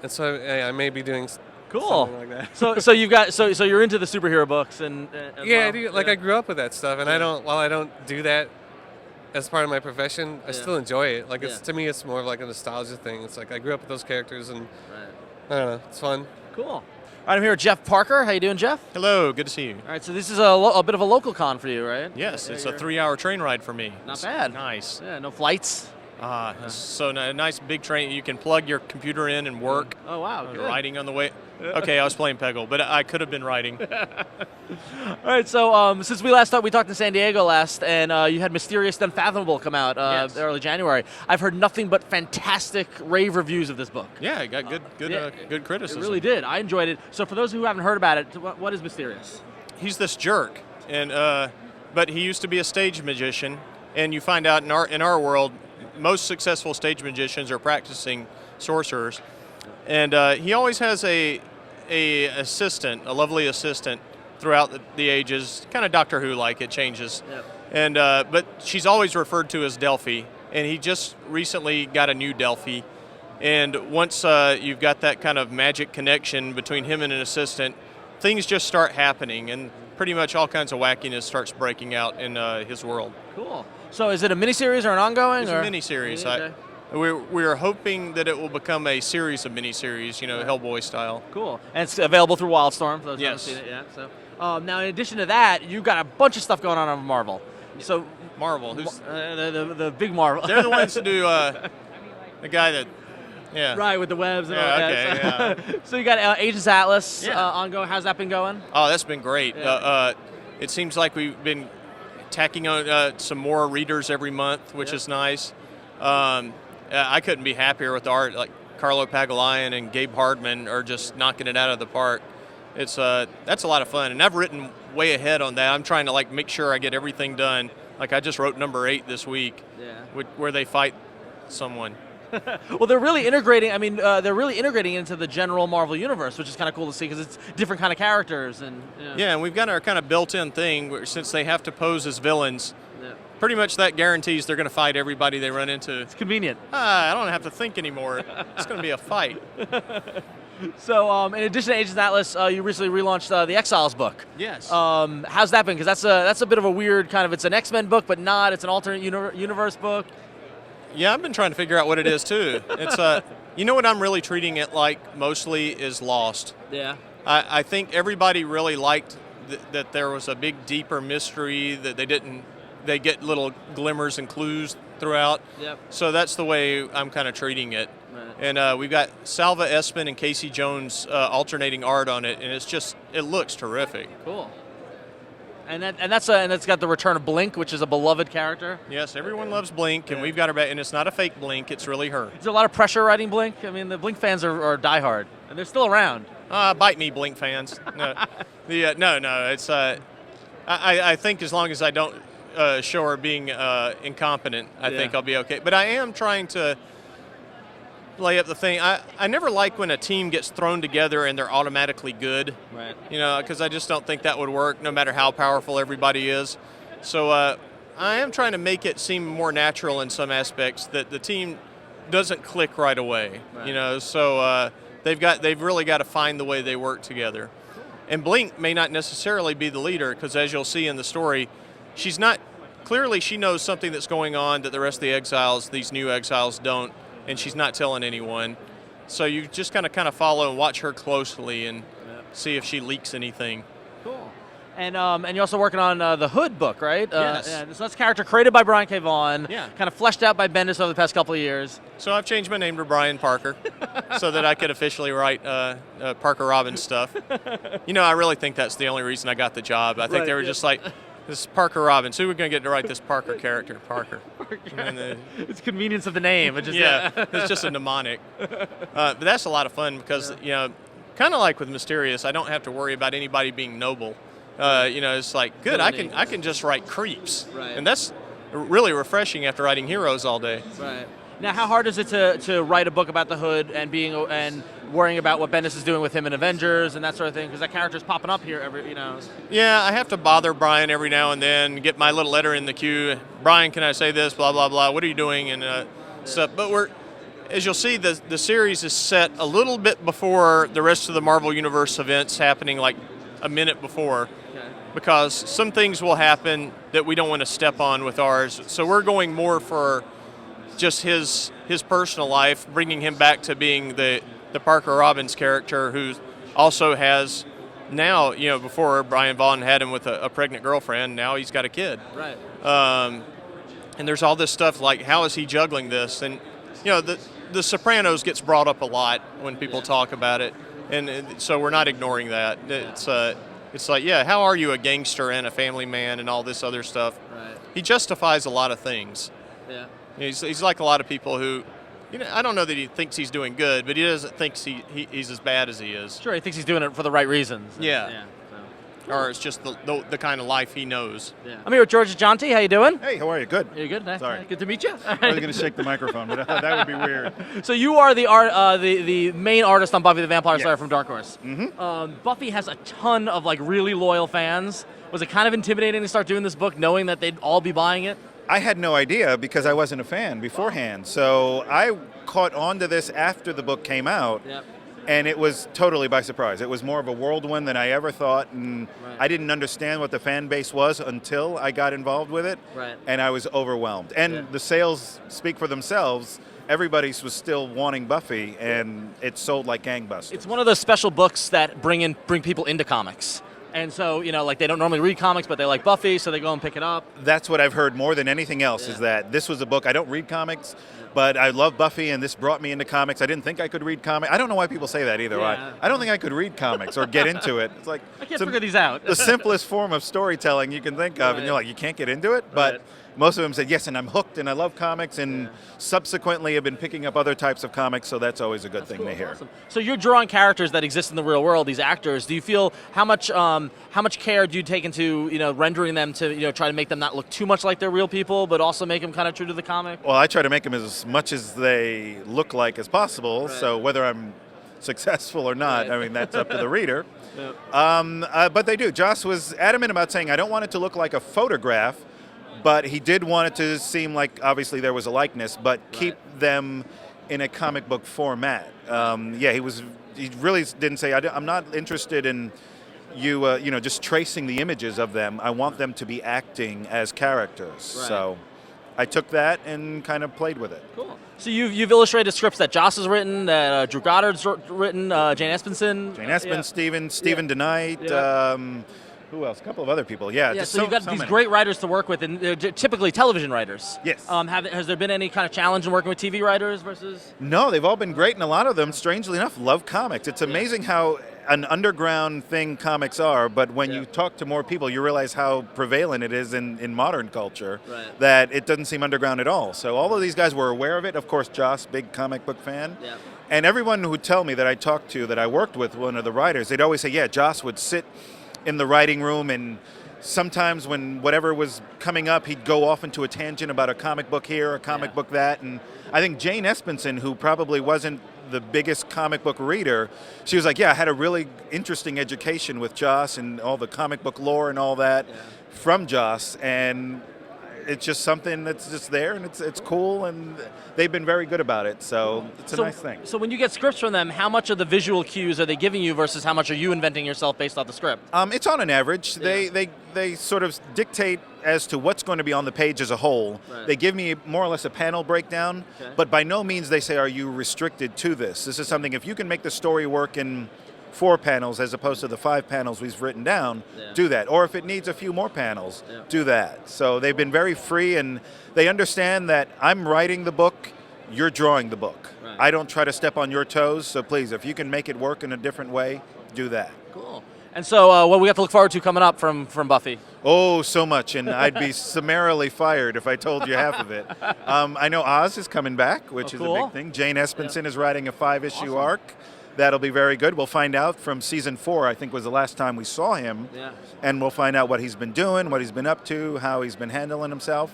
and so I may be doing. Cool. Like that. So you've got so you're into the superhero books and I do. Like I grew up with that stuff, and while I don't do that as part of my profession, I still enjoy it. Like to me, it's more of like a nostalgia thing. It's like I grew up with those characters, and I don't know, it's fun. Cool. All right, I'm here with Jeff Parker. How you doing, Jeff? Hello, good to see you. All right, so this is a bit of a local con for you, right? Yes, it's a 3-hour train ride for me. Not bad. Nice. Yeah, no flights. So a nice big train. You can plug your computer in and work. Oh, wow. Good. Riding on the way. Okay, I was playing Peggle, but I could have been riding. All right, so since we last talked, we talked in San Diego last, and you had Mysterious the Unfathomable come out early January. I've heard nothing but fantastic rave reviews of this book. Yeah, it got good criticism. It really did. I enjoyed it. So for those who haven't heard about it, what is Mysterious? He's this jerk, and but he used to be a stage magician, and you find out in our world, most successful stage magicians are practicing sorcerers, and he always has a lovely assistant throughout the ages, kind of Doctor Who like. It changes. Yep. And but she's always referred to as Delphi, and he just recently got a new Delphi, and once you've got that kind of magic connection between him and an assistant, things just start happening, and pretty much all kinds of wackiness starts breaking out in his world. Cool. So is it a miniseries or an ongoing? It's a miniseries. Okay. We're hoping that it will become a series of miniseries, Hellboy style. Cool. And it's available through Wildstorm, for those who haven't Yes. seen it yet. So, now in addition to that, you've got a bunch of stuff going on Marvel. So Marvel, who's the big Marvel. they're the ones that do the guy that, yeah. Right, with the webs and all Yeah, that. okay, So you got Agents Atlas Yeah. ongoing. How's that been going? Oh, that's been great. Yeah. It seems like we've been tacking on some more readers every month, which is nice. I couldn't be happier with the art. Like Carlo Pagulayan and Gabe Hardman are just knocking it out of the park. It's that's a lot of fun, and I've written way ahead on that. I'm trying to make sure I get everything done. Like I just wrote number 8 this week, where they fight someone. Well, they're really integrating. I mean, they're really integrating into the general Marvel universe, which is kind of cool to see because it's different kind of characters and. Yeah, and we've got our kind of built-in thing where since they have to pose as villains. Pretty much that guarantees they're going to fight everybody they run into. It's convenient. I don't have to think anymore. It's going to be a fight. So, in addition to Agents Atlas, you recently relaunched the Exiles book. Yes. How's that been? Because that's a bit of a weird kind of. It's an X-Men book, but not. It's an alternate universe book. Yeah, I've been trying to figure out what it is too. It's what I'm really treating it like mostly is Lost. Yeah. I think everybody really liked that there was a big, deeper mystery that they didn't. They get little glimmers and clues throughout. Yep. So that's the way I'm kind of treating it. Right. And we've got Salva Espin and Casey Jones alternating art on it, and it looks terrific. Cool. And that's got the return of Blink, which is a beloved character. Yes, everyone loves Blink, and we've got her back. And it's not a fake Blink; it's really her. Is there a lot of pressure writing Blink? I mean, the Blink fans are diehard, and they're still around. Bite me, Blink fans. No, no. It's I think as long as I don't show her being incompetent, I think I'll be okay. But I am trying to play up the thing. I never like when a team gets thrown together and they're automatically good. Right. Because I just don't think that would work no matter how powerful everybody is. So I am trying to make it seem more natural in some aspects that the team doesn't click right away. Right. So they've really got to find the way they work together. And Blink may not necessarily be the leader because as you'll see in the story, she's not. Clearly, she knows something that's going on that the rest of the exiles, these new exiles, don't, and she's not telling anyone. So you just kind of follow and watch her closely and see if she leaks anything. Cool. And you're also working on the Hood book, right? Yes. So that's a character created by Brian K. Vaughan, Yeah. kind of fleshed out by Bendis over the past couple of years. So I've changed my name to Brian Parker so that I could officially write Parker Robbins stuff. I really think that's the only reason I got the job. I think they were just like, this is Parker Robbins. Who are we going to get to write this Parker character? Parker. It's convenience of the name. It just, it's just a mnemonic. But that's a lot of fun because, kind of like with Mysterious, I don't have to worry about anybody being noble. It's like, good, I can just write creeps. Right. And that's really refreshing after writing heroes all day. Right. Now, how hard is it to write a book about the Hood and worrying about what Bendis is doing with him in Avengers and that sort of thing? Because that character's popping up here Yeah, I have to bother Brian every now and then, get my little letter in the queue. Brian, can I say this? Blah, blah, blah. What are you doing? And stuff. But as you'll see, the series is set a little bit before the rest of the Marvel Universe events happening, like a minute before. Okay. Because some things will happen that we don't want to step on with ours. So we're going more for just his personal life, bringing him back to being the Parker Robbins character who also has now, before Brian Vaughan had him with a pregnant girlfriend, now he's got a kid. Right. And there's all this stuff like, how is he juggling this? And, the Sopranos gets brought up a lot when people talk about it. And so we're not ignoring that. It's like, how are you a gangster and a family man and all this other stuff? Right. He justifies a lot of things. Yeah. He's like a lot of people who, I don't know that he thinks he's doing good, but he doesn't think he's as bad as he is. Sure, he thinks he's doing it for the right reasons. Yeah. Or it's just the kind of life he knows. Yeah. I'm here with George Jonti. How you doing? Hey, how are you? Good. You good? Nice. Sorry. Good to meet you. I was going to shake the microphone, but that would be weird. So you are the main artist on Buffy the Vampire Slayer from Dark Horse. Mm-hmm. Buffy has a ton of really loyal fans. Was it kind of intimidating to start doing this book knowing that they'd all be buying it? I had no idea because I wasn't a fan beforehand. So I caught on to this after the book came out. Yep. And it was totally by surprise. It was more of a whirlwind than I ever thought, and I didn't understand what the fan base was until I got involved with it, and I was overwhelmed. And the sales speak for themselves. Everybody was still wanting Buffy, and it sold like gangbusters. It's one of those special books that bring people into comics. And so, you know, like they don't normally read comics, but they like Buffy, so they go and pick it up. That's what I've heard more than anything else, is that this was a book. I don't read comics, but I love Buffy, and this brought me into comics. I didn't think I could read comics. I don't know why people say that either. I don't think I could read comics or get into it. It's like I can't figure these out. The simplest form of storytelling you can think of, and you're like, you can't get into it? But most of them said, yes, and I'm hooked, and I love comics, and subsequently have been picking up other types of comics, so that's always a good thing to hear. Awesome. So you're drawing characters that exist in the real world, these actors. Do you feel how much care do you take into rendering them to try to make them not look too much like they're real people, but also make them kind of true to the comic? Well, I try to make them as much as they look like as possible, so whether I'm successful or not, I mean, that's up to the reader. But they do. Joss was adamant about saying, I don't want it to look like a photograph, but he did want it to seem like, obviously, there was a likeness, but keep them in a comic book format. He really didn't say, I'm not interested in you just tracing the images of them. I want them to be acting as characters. So I took that and kind of played with it. Cool. So you've illustrated scripts that Joss has written, that Drew Goddard's written, Jane Espenson. Stephen DeKnight. Who else? A couple of other people. So you've got these great writers to work with, and they're typically television writers. Yes. Has there been any kind of challenge in working with TV writers versus? No, they've all been great, and a lot of them, strangely enough, love comics. It's amazing how an underground thing comics are, but when you talk to more people, you realize how prevalent it is in modern culture, that it doesn't seem underground at all. So all of these guys were aware of it. Of course, Joss, big comic book fan. Yeah. And everyone who would tell me that I talked to, that I worked with one of the writers, they'd always say, yeah, Joss would sit in the writing room, and sometimes when whatever was coming up, he'd go off into a tangent about a comic book here, a comic book that. And I think Jane Espenson, who probably wasn't the biggest comic book reader, she was like, I had a really interesting education with Joss and all the comic book lore and all that from Joss, and it's just something that's just there, and it's cool, and they've been very good about it, so it's a nice thing. So when you get scripts from them, how much of the visual cues are they giving you versus how much are you inventing yourself based off the script? It's on an average. They sort of dictate as to what's going to be on the page as a whole. They give me more or less a panel breakdown, but by no means they say, are you restricted to this? This is something, if you can make the story work in 4 panels as opposed to the 5 panels we've written down, do that. Or if it needs a few more panels, do that. So they've been very free, and they understand that I'm writing the book, you're drawing the book. I don't try to step on your toes, so please, if you can make it work in a different way, do that. Cool. And so what we have to look forward to coming up from Buffy? Oh, so much, and I'd be summarily fired if I told you half of it. I know Oz is coming back, which is a big thing. Jane Espenson is writing a 5-issue arc. That'll be very good. We'll find out from season 4, I think was the last time we saw him. And we'll find out what he's been doing, what he's been up to, how he's been handling himself.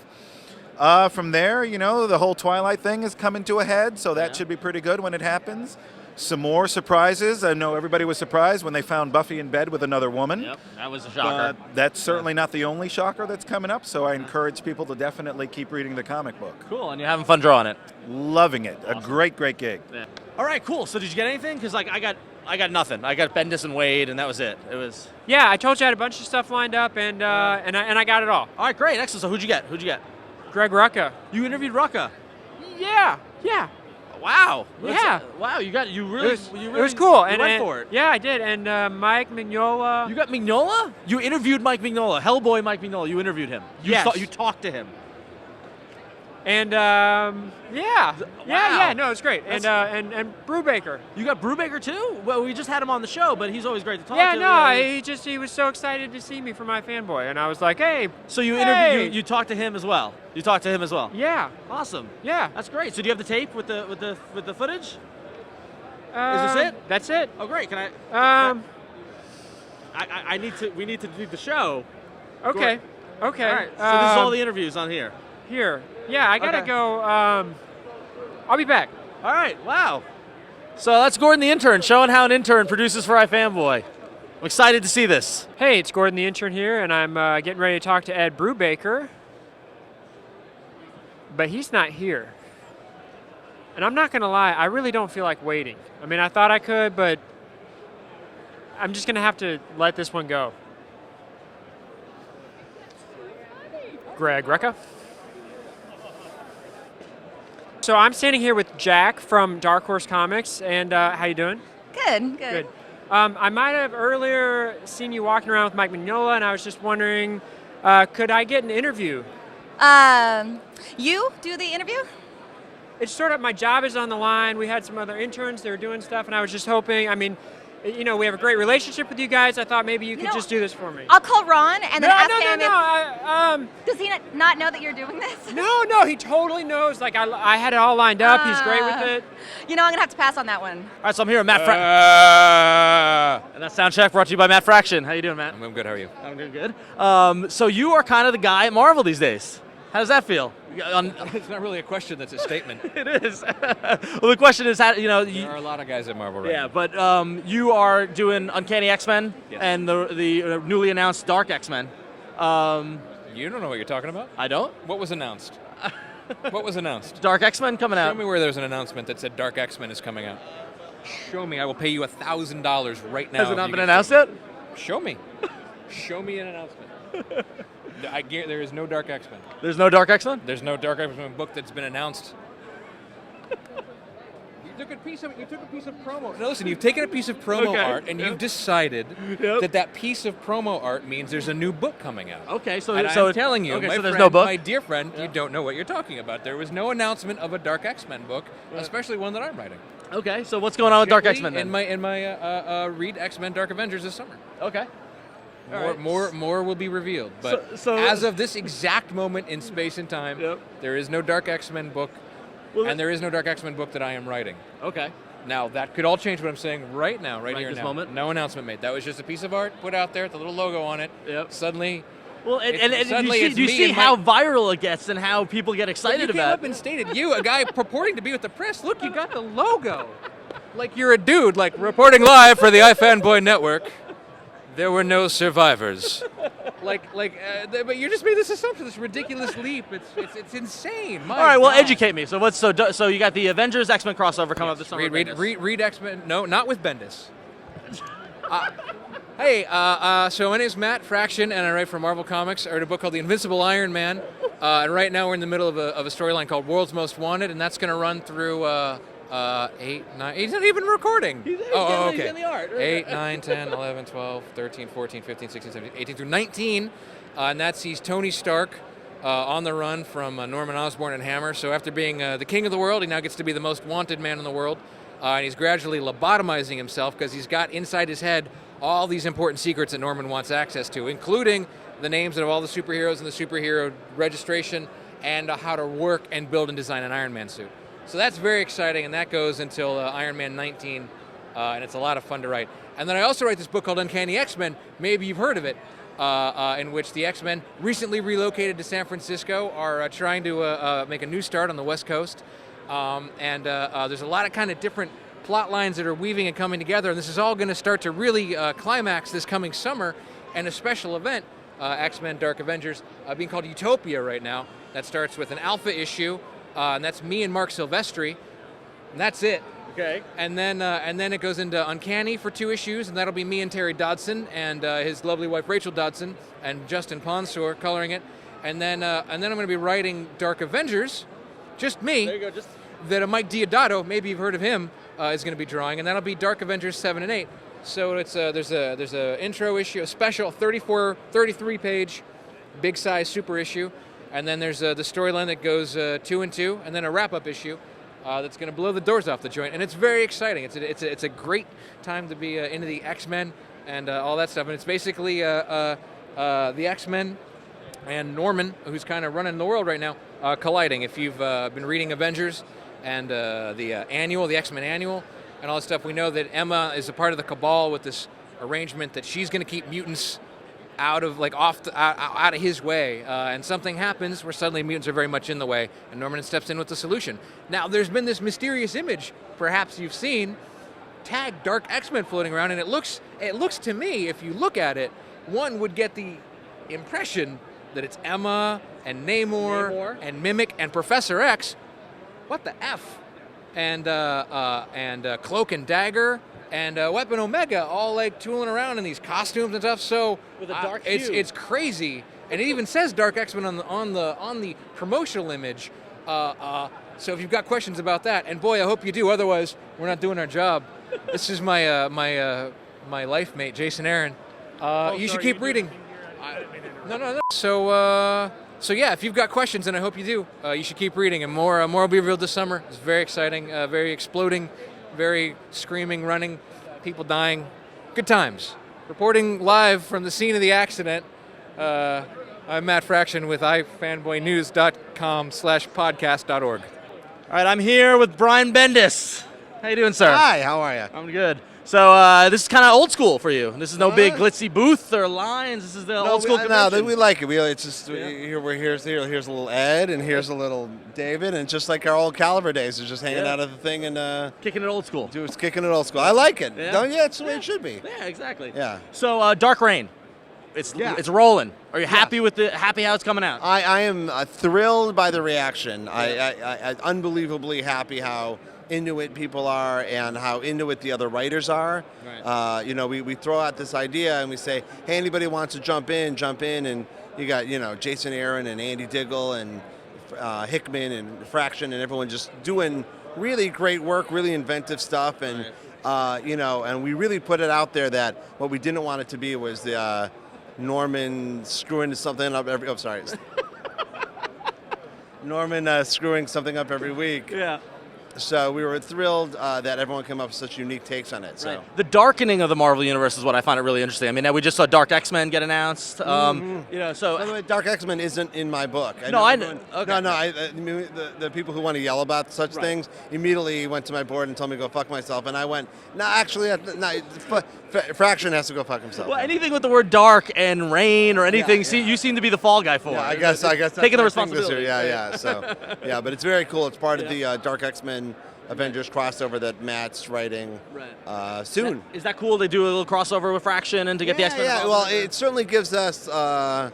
From there, the whole Twilight thing is coming to a head, so that should be pretty good when it happens. Some more surprises. I know everybody was surprised when they found Buffy in bed with another woman. Yep, that was a shocker. That's certainly not the only shocker that's coming up, so I encourage people to definitely keep reading the comic book. Cool, and you're having fun drawing it. Loving it. Awesome. A great gig. Yeah. All right, cool. So did you get anything? Because I got nothing. I got Bendis and Wade, and that was it. It was. Yeah, I told you I had a bunch of stuff lined up, and I got it all. All right, great, excellent. So who'd you get? Greg Rucka. You interviewed Rucka? Yeah. Wow. Wow. You really. It was cool. You went for it. Yeah, I did. And Mike Mignola. You got Mignola? You interviewed Mike Mignola, Hellboy Mike Mignola. You interviewed him. You talked to him. And no, it's great. And Brubaker. You got Brubaker too? Well, we just had him on the show, but he's always great to talk to. Yeah, he was so excited to see me for iFanboy, and I was like, hey. So you talked to him as well. You talked to him as well. Yeah. Awesome. Yeah. That's great. So do you have the tape with the footage? Is this it? That's it. Oh, great. Can I? We need to do the show. Okay. Okay. All right. So this is all the interviews on here. Here. Yeah, I gotta go. I'll be back. All right. Wow. So that's Gordon the Intern showing how an intern produces for iFanboy. I'm excited to see this. Hey, it's Gordon the Intern here, and I'm getting ready to talk to Ed Brubaker. But he's not here. And I'm not going to lie, I really don't feel like waiting. I mean, I thought I could, but I'm just going to have to let this one go. Greg Recca. So I'm standing here with Jack from Dark Horse Comics, and how you doing? Good. Good. I might have earlier seen you walking around with Mike Mignola, and I was just wondering, could I get an interview? You do the interview? It's sort of, my job is on the line. We had some other interns that were doing stuff, and I was just hoping, I mean, you know, we have a great relationship with you guys. I thought maybe you could just do this for me. I'll call Ron and then ask him if... Does he not know that you're doing this? No, he totally knows. Like, I had it all lined up. He's great with it. You know, I'm going to have to pass on that one. All right, so I'm here with Matt and that sound check brought to you by Matt Fraction. How you doing, Matt? I'm good. How are you? I'm doing good. So you are kind of the guy at Marvel these days. How does that feel? It's not really a question, that's a statement. It is. Well, the question is, how, there are a lot of guys at Marvel right now. Yeah, but you are doing Uncanny X-Men and the newly announced Dark X-Men. You don't know what you're talking about? I don't? What was announced? What was announced? Dark X-Men coming out. Show me where there's an announcement that said Dark X-Men is coming out. Show me. I will pay you $1,000 right now. Has it not been announced yet? Show me. Show me an announcement. There is no Dark X-Men. There's no Dark X-Men? There's no Dark X-Men book that's been announced. You took a piece of promo. No, listen, you've taken a piece of promo art and you've decided that piece of promo art means there's a new book coming out. Okay, so I'm telling you, my so there's friend, no book? my dear friend, you don't know what you're talking about. There was no announcement of a Dark X-Men book, especially one that I'm writing. Okay, so what's going on with Dark X-Men then? In my read X-Men Dark Avengers this summer. Okay. More will be revealed, but so as of this exact moment in space and time, there is no Dark X-Men book, and there is no Dark X-Men book that I am writing. Okay. Now, that could all change what I'm saying right now, right here this now. moment? No announcement made. That was just a piece of art put out there with a little logo on it. Yep. Suddenly... Well, do you see how viral it gets and how people get excited about it? You came up and stated, you, a guy purporting to be with the press, look, you got the logo. Like you're a dude, like reporting live for the iFanboy network. There were no survivors. But you just made this assumption, this ridiculous leap. It's insane. My All right, well, God. educate me. So so you got the Avengers X-Men crossover coming up this summer. Read X-Men. No, not with Bendis. So my name's Matt Fraction, and I write for Marvel Comics. I wrote a book called The Invincible Iron Man, and right now we're in the middle of a storyline called World's Most Wanted, and that's going to run through 8, 9. He's not even recording. He's in the art. 8, 9, 10, 11, 12, 13, 14, 15, 16, 17, 18 through 19, and that sees Tony Stark on the run from Norman Osborn and Hammer. So after being the king of the world, he now gets to be the most wanted man in the world, and he's gradually lobotomizing himself because he's got inside his head all these important secrets that Norman wants access to, including the names of all the superheroes and the superhero registration and how to work and build and design an Iron Man suit. So that's very exciting, and that goes until Iron Man 19, and it's a lot of fun to write. And then I also write this book called Uncanny X-Men, maybe you've heard of it, in which the X-Men, recently relocated to San Francisco, are trying to make a new start on the West Coast. There's a lot of kind of different plot lines that are weaving and coming together, and this is all going to start to really climax this coming summer, and a special event, X-Men Dark Avengers, being called Utopia right now. That starts with an alpha issue, and that's me and Mark Silvestri, and that's it. Okay. And then it goes into Uncanny for 2 issues, and that'll be me and Terry Dodson and his lovely wife Rachel Dodson and Justin Ponsor coloring it, and then I'm going to be writing Dark Avengers, just me. There you go. That Mike Diodato, maybe you've heard of him, is going to be drawing, and that'll be Dark Avengers 7 and 8. So it's there's a intro issue, a special 33 page, big size super issue, and then there's the storyline that goes 2 and 2, and then a wrap up issue that's going to blow the doors off the joint, and it's very exciting. It's a great time to be into the X-Men and all that stuff, and it's basically the X-Men and Norman, who's kind of running the world right now, colliding. If you've been reading Avengers and the X-Men annual, and all that stuff, we know that Emma is a part of the Cabal with this arrangement that she's going to keep mutants out of his way, and something happens where suddenly mutants are very much in the way, and Norman steps in with the solution. Now, there's been this mysterious image, perhaps you've seen, tagged Dark X-Men floating around, and it looks to me, if you look at it, one would get the impression that it's Emma and Namor and Mimic and Professor X. What the F? and Cloak and Dagger and Weapon Omega all like tooling around in these costumes and stuff. So With a dark it's hue. it's crazy, and it even says Dark X-Men on the promotional image. So if you've got questions about that, and boy, I hope you do. Otherwise, we're not doing our job. This is my my life mate, Jason Aaron. You should keep reading. No. So yeah, if you've got questions, and I hope you do, you should keep reading, and more will be revealed this summer. It's very exciting, very exploding, very screaming, running, people dying, good times. Reporting live from the scene of the accident. I'm Matt Fraction with iFanboynews.com/podcast.org. All right, I'm here with Brian Bendis. How you doing, sir? Hi, how are you? I'm good. So this is kind of old school for you. This is no big glitzy booth or lines. This is the old school convention. No, we like it. It's just here's a little Ed and here's a little David, and just like our old Caliber days, it's just hanging out of the thing and kicking it old school. It's kicking it old school. I like it. Yeah? It's the way it should be. Yeah, exactly. Yeah. So Dark Reign, it's rolling. Are you happy happy how it's coming out? I am thrilled by the reaction. I unbelievably happy how into it people are and how into it the other writers are. Right. We throw out this idea and we say, hey, anybody wants to jump in, and you got, Jason Aaron and Andy Diggle and Hickman and Fraction and everyone just doing really great work, really inventive stuff, and and we really put it out there that what we didn't want it to be was the Norman screwing something up every. Oh, sorry. Norman screwing something up every week. Yeah. So we were thrilled that everyone came up with such unique takes on it. So. Right. The darkening of the Marvel universe is what I find it really interesting. I mean, now we just saw Dark X-Men get announced. By the way, Dark X-Men isn't in my book. I know. Okay. No. The people who want to yell about such things immediately went to my board and told me to go fuck myself, and I went, no, actually, Fraction has to go fuck himself. Well, anything with the word dark and rain or anything, you seem to be the fall guy for. Yeah, I guess that's taking the my thing this responsibility. year. Yeah. So but it's very cool. It's part of the Dark X-Men Avengers crossover that Matt's writing soon. Is that cool? They do a little crossover with Fraction and to get the X-Men Yeah, involved? well, it certainly gives us a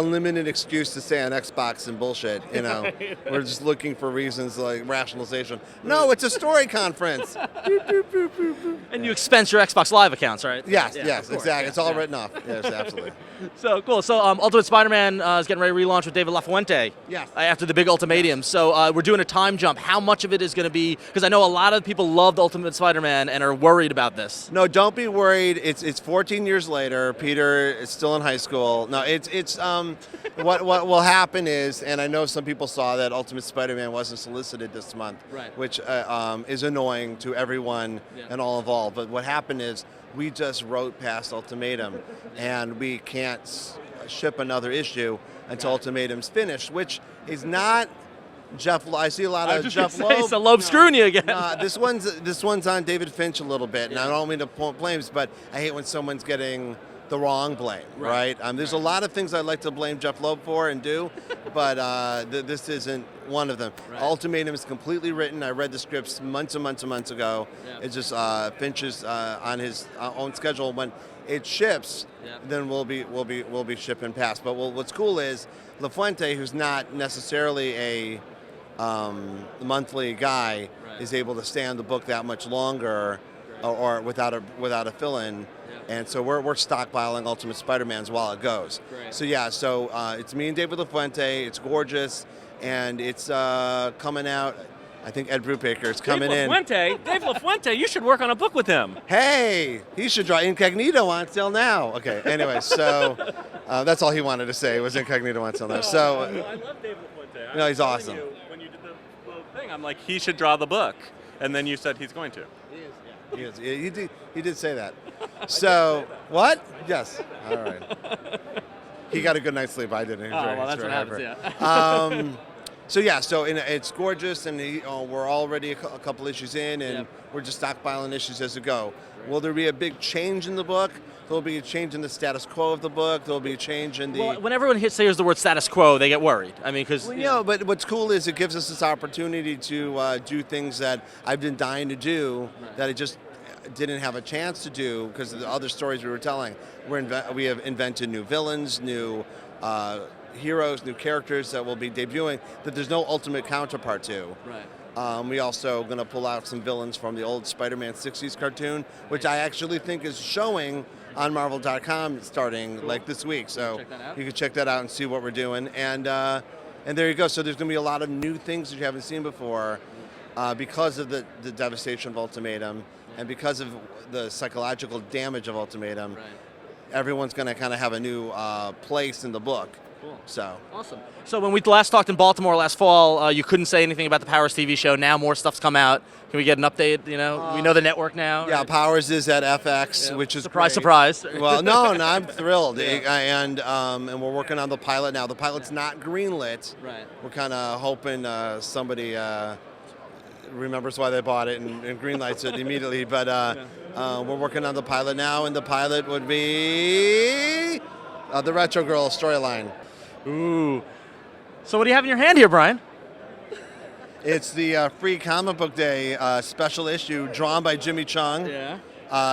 limited excuse to stay on Xbox and bullshit, We're just looking for reasons like rationalization. No, it's a story conference. And you expense your Xbox Live accounts, right? Yes, exactly. It's all written off. Yes, absolutely. So cool. So Ultimate Spider-Man is getting ready to relaunch with David LaFuente. Yes. After the big ultimatum. Yes. So we're doing a time jump. How much of it is going to be? Because I know a lot of people loved Ultimate Spider-Man and are worried about this. No, don't be worried. It's 14 years later. Peter is still in high school. No, it's what will happen is, and I know some people saw that Ultimate Spider-Man wasn't solicited this month, right. Which is annoying to everyone and all involved. But what happened is we just wrote past Ultimatum, and we can't ship another issue until Ultimatum's finished, which is not Jeff. I see a lot of Jeff Loeb. It's a Loeb screwing you again. This one's on David Finch a little bit, and I don't mean to point blames, but I hate when someone's getting the wrong blame, right? There's a lot of things I'd like to blame Jeff Loeb for and do, but this isn't one of them. Right. Ultimatum is completely written. I read the scripts months and months ago. Yeah. It's just Finch is on his own schedule. When it ships, then we'll be shipping past. But what's cool is LaFuente, who's not necessarily a monthly guy, is able to stay on the book that much longer, or without a fill-in. And so we're stockpiling Ultimate Spider-Mans while it goes. Great. So it's me and David LaFuente. It's gorgeous, and it's coming out. I think Ed Brubaker is coming in. Dave LaFuente, you should work on a book with him. Hey, he should draw Incognito on sale now. Okay, anyway, so that's all he wanted to say was Incognito on sale now. So I love Dave LaFuente. No, he's awesome. When you did the thing, I'm like, he should draw the book, and then you said he's going to. He is. He did say that. So what? Yes. All right. He got a good night's sleep. I didn't. That's what happens. Yeah. So it's gorgeous, and we're already a couple issues in, and we're just stockpiling issues as we go. Will there be a big change in the book? There'll be a change in the status quo of the book. There'll be a change in the. Well, when everyone hears the word status quo, they get worried. I mean, because but what's cool is it gives us this opportunity to do things that I've been dying to do that I just didn't have a chance to do because of the other stories we were telling. We have invented new villains, new heroes, new characters that will be debuting that there's no ultimate counterpart to. Right. We also going to pull out some villains from the old Spider-Man 60s cartoon, which I actually think is showing on Marvel.com starting like this week. So you can check that out and see what we're doing. And there you go. So there's going to be a lot of new things that you haven't seen before because of the devastation of Ultimatum and because of the psychological damage of Ultimatum. Everyone's going to kind of have a new place in the book. Cool. So awesome. So when we last talked in Baltimore last fall, you couldn't say anything about the Powers TV show. Now more stuff's come out. Can we get an update? You know, we know the network now. Yeah, right? Powers is at FX, which is surprise, great. surprise. Well, no, I'm thrilled, and we're working on the pilot now. The pilot's not greenlit. Right. We're kind of hoping somebody remembers why they bought it and greenlights it immediately. But we're working on the pilot now, and the pilot would be the Retro Girl storyline. Ooh. So what do you have in your hand here, Brian? It's the Free Comic Book Day special issue drawn by Jimmy Chung. Yeah.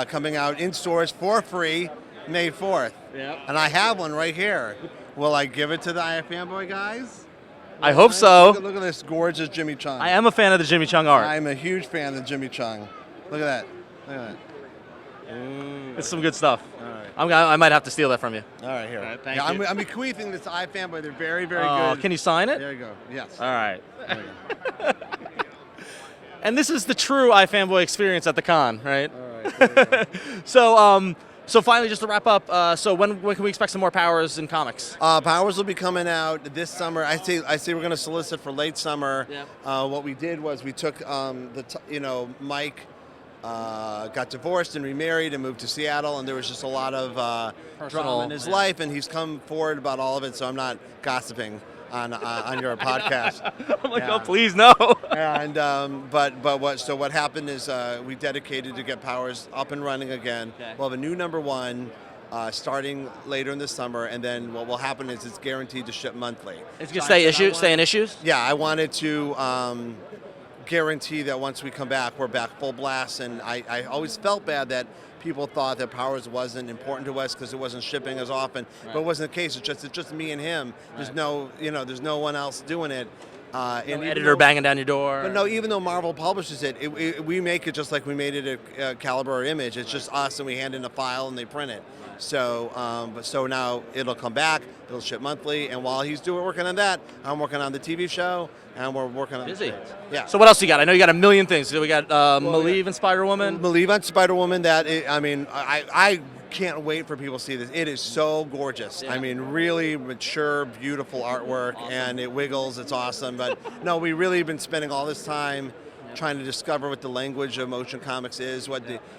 Coming out in stores for free May 4th. Yeah. And I have one right here. Will I give it to the iFanboy guys? I hope so. Look at this gorgeous Jimmy Chung. I am a fan of the Jimmy Chung art. I'm a huge fan of Jimmy Chung. Look at that. Look at that. It's some good stuff. All right. I might have to steal that from you. All right, here. All right, thank yeah, you. I'm bequeathing this to iFanboy. They're very, very Oh, good. can you sign it? There you go. Yes. All right. There you go. And this is the true iFanboy experience at the con, right? All right. There you go. So finally, just to wrap up, so when can we expect some more Powers in comics? Powers will be coming out this summer. I say we're going to solicit for late summer. Yeah. What we did was we took Mike got divorced and remarried and moved to Seattle, and there was just a lot of drama in his life, and he's come forward about all of it. So I'm not gossiping on your podcast. I'm like, oh, please no. And what happened is we dedicated to get Powers up and running again. Okay. We'll have a new #1 starting later in the summer, and then what will happen is it's guaranteed to ship monthly. It's gonna stay in issues. Yeah, I wanted to guarantee that once we come back, we're back full blast. And I always felt bad that people thought that Powers wasn't important to us because it wasn't shipping as often, but it wasn't the case. It's just me and him. There's there's no one else doing it. No editor banging down your door. But no, even though Marvel publishes it, we make it just like we made it at Caliber or Image. It's just us, and we hand in a file and they print it. So, so now it'll come back. It'll ship monthly, and while he's working on that, I'm working on the TV show, and we're working on busy. Yeah. So what else you got? I know you got a million things. So we got Malieve and Spider-Woman. Malieve and Spider-Woman. I can't wait for people to see this. It is so gorgeous. Yeah. I mean, really mature, beautiful artwork, and it wiggles. It's awesome. But no, we really have been spending all this time trying to discover what the language of motion comics is,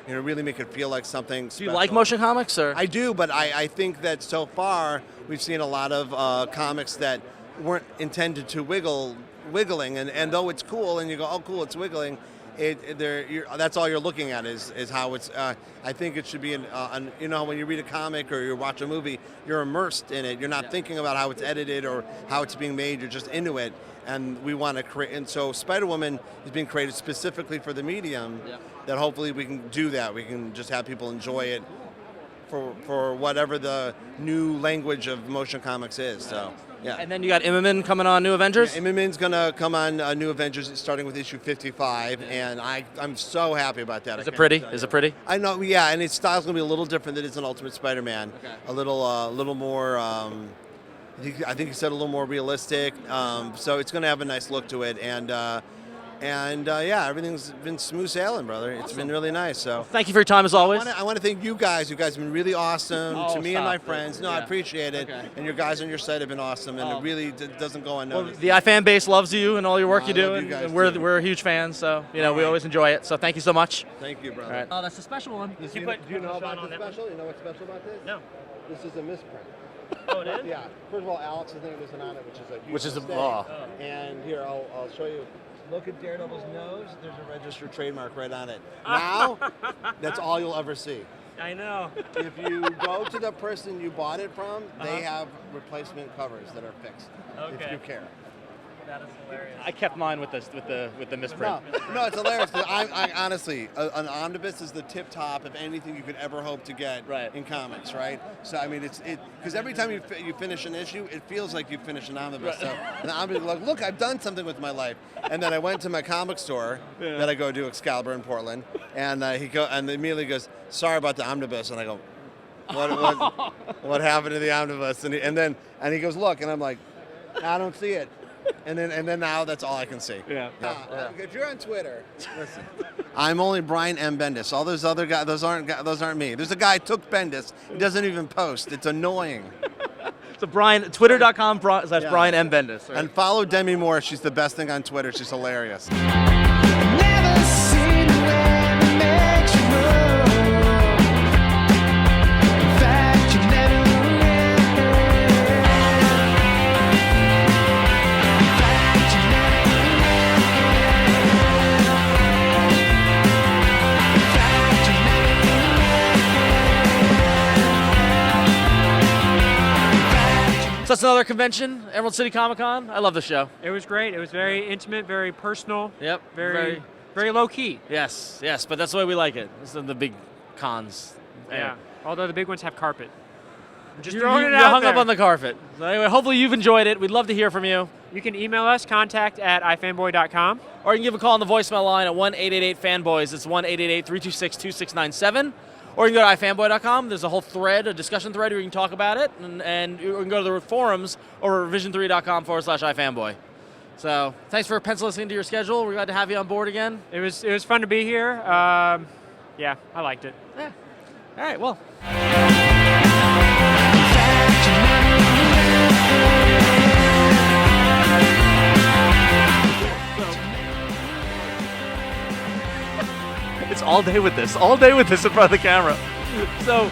really make it feel like something special. Do you like motion comics, or? I do, but I think that so far we've seen a lot of comics that weren't intended to wiggling, and though it's cool, and you go, oh, cool, it's wiggling. That's all you're looking at is how it's. I think it should be when you read a comic or you watch a movie, you're immersed in it. You're not thinking about how it's edited or how it's being made. You're just into it, and we want to create. And so Spider-Woman is being created specifically for the medium. That hopefully we can do that. We can just have people enjoy it for whatever the new language of motion comics is. So. Yeah. And then you got Immerman coming on New Avengers? Yeah, Immerman's going to come on New Avengers starting with issue 55, and I'm so happy about that. Is it pretty? Is it pretty? I know, yeah, and its style's going to be a little different than it's an Ultimate Spider-Man. Okay. A little more, I think he said a little more realistic, so it's going to have a nice look to it, and everything's been smooth sailing, brother. It's been really nice. So thank you for your time as always. I want to thank you guys. You guys have been really awesome to me and my friends. No, I appreciate it. Okay. And your guys on your site have been awesome, and it really doesn't go unnoticed. Well, the iFan base loves you and all your work you do, you guys and we're huge fans. So we always enjoy it. So thank you so much. Thank you, brother. All right. Oh, that's a special one. Do you know about the special? You know what's special about this? No. This is a misprint. Oh, it is? Yeah. First of all, Alex's name isn't on it, which is a huge Which is mistake. And here, I'll show you. Look at Daredevil's nose. There's a registered trademark right on it. Now, that's all you'll ever see. I know. If you go to the person you bought it from, they have replacement covers that are fixed. Okay. If you care. That is hilarious. I kept mine with the misprint. No, it's hilarious because I honestly, an omnibus is the tip top of anything you could ever hope to get in comics, right? So I mean, it's because every time you finish an issue, it feels like you finish an omnibus. So and the omnibus like, look, I've done something with my life. And then I went to my comic store that I go to, Excalibur in Portland, and he immediately goes, sorry about the omnibus, and I go, what happened to the omnibus? And he goes, look, and I'm like, I don't see it. And then now that's all I can see. Yeah. If you're on Twitter, listen. I'm only Brian M. Bendis. All those other guys, those aren't me. There's a guy took Bendis. He doesn't even post. It's annoying. So Twitter.com/Brian M. Bendis. Right? And follow Demi Moore. She's the best thing on Twitter. She's hilarious. So that's another convention, Emerald City Comic Con. I love the show. It was great. It was very intimate, very personal. Yep. Very low key. Yes, but that's the way we like it. This is the big cons. Yeah. Although the big ones have carpet. Just you're hung up on the carpet. So anyway, hopefully you've enjoyed it. We'd love to hear from you. You can email us, contact@ifanboy.com. Or you can give a call on the voicemail line at 1-888-FANBOYS. It's 1-888-326-2697. Or you can go to ifanboy.com. There's a whole thread, a discussion thread where you can talk about it. And you can go to the forums or revision3.com/ifanboy. So thanks for penciling into your schedule. We're glad to have you on board again. It was fun to be here. Yeah, I liked it. Yeah. All right, well. It's all day with this in front of the camera. So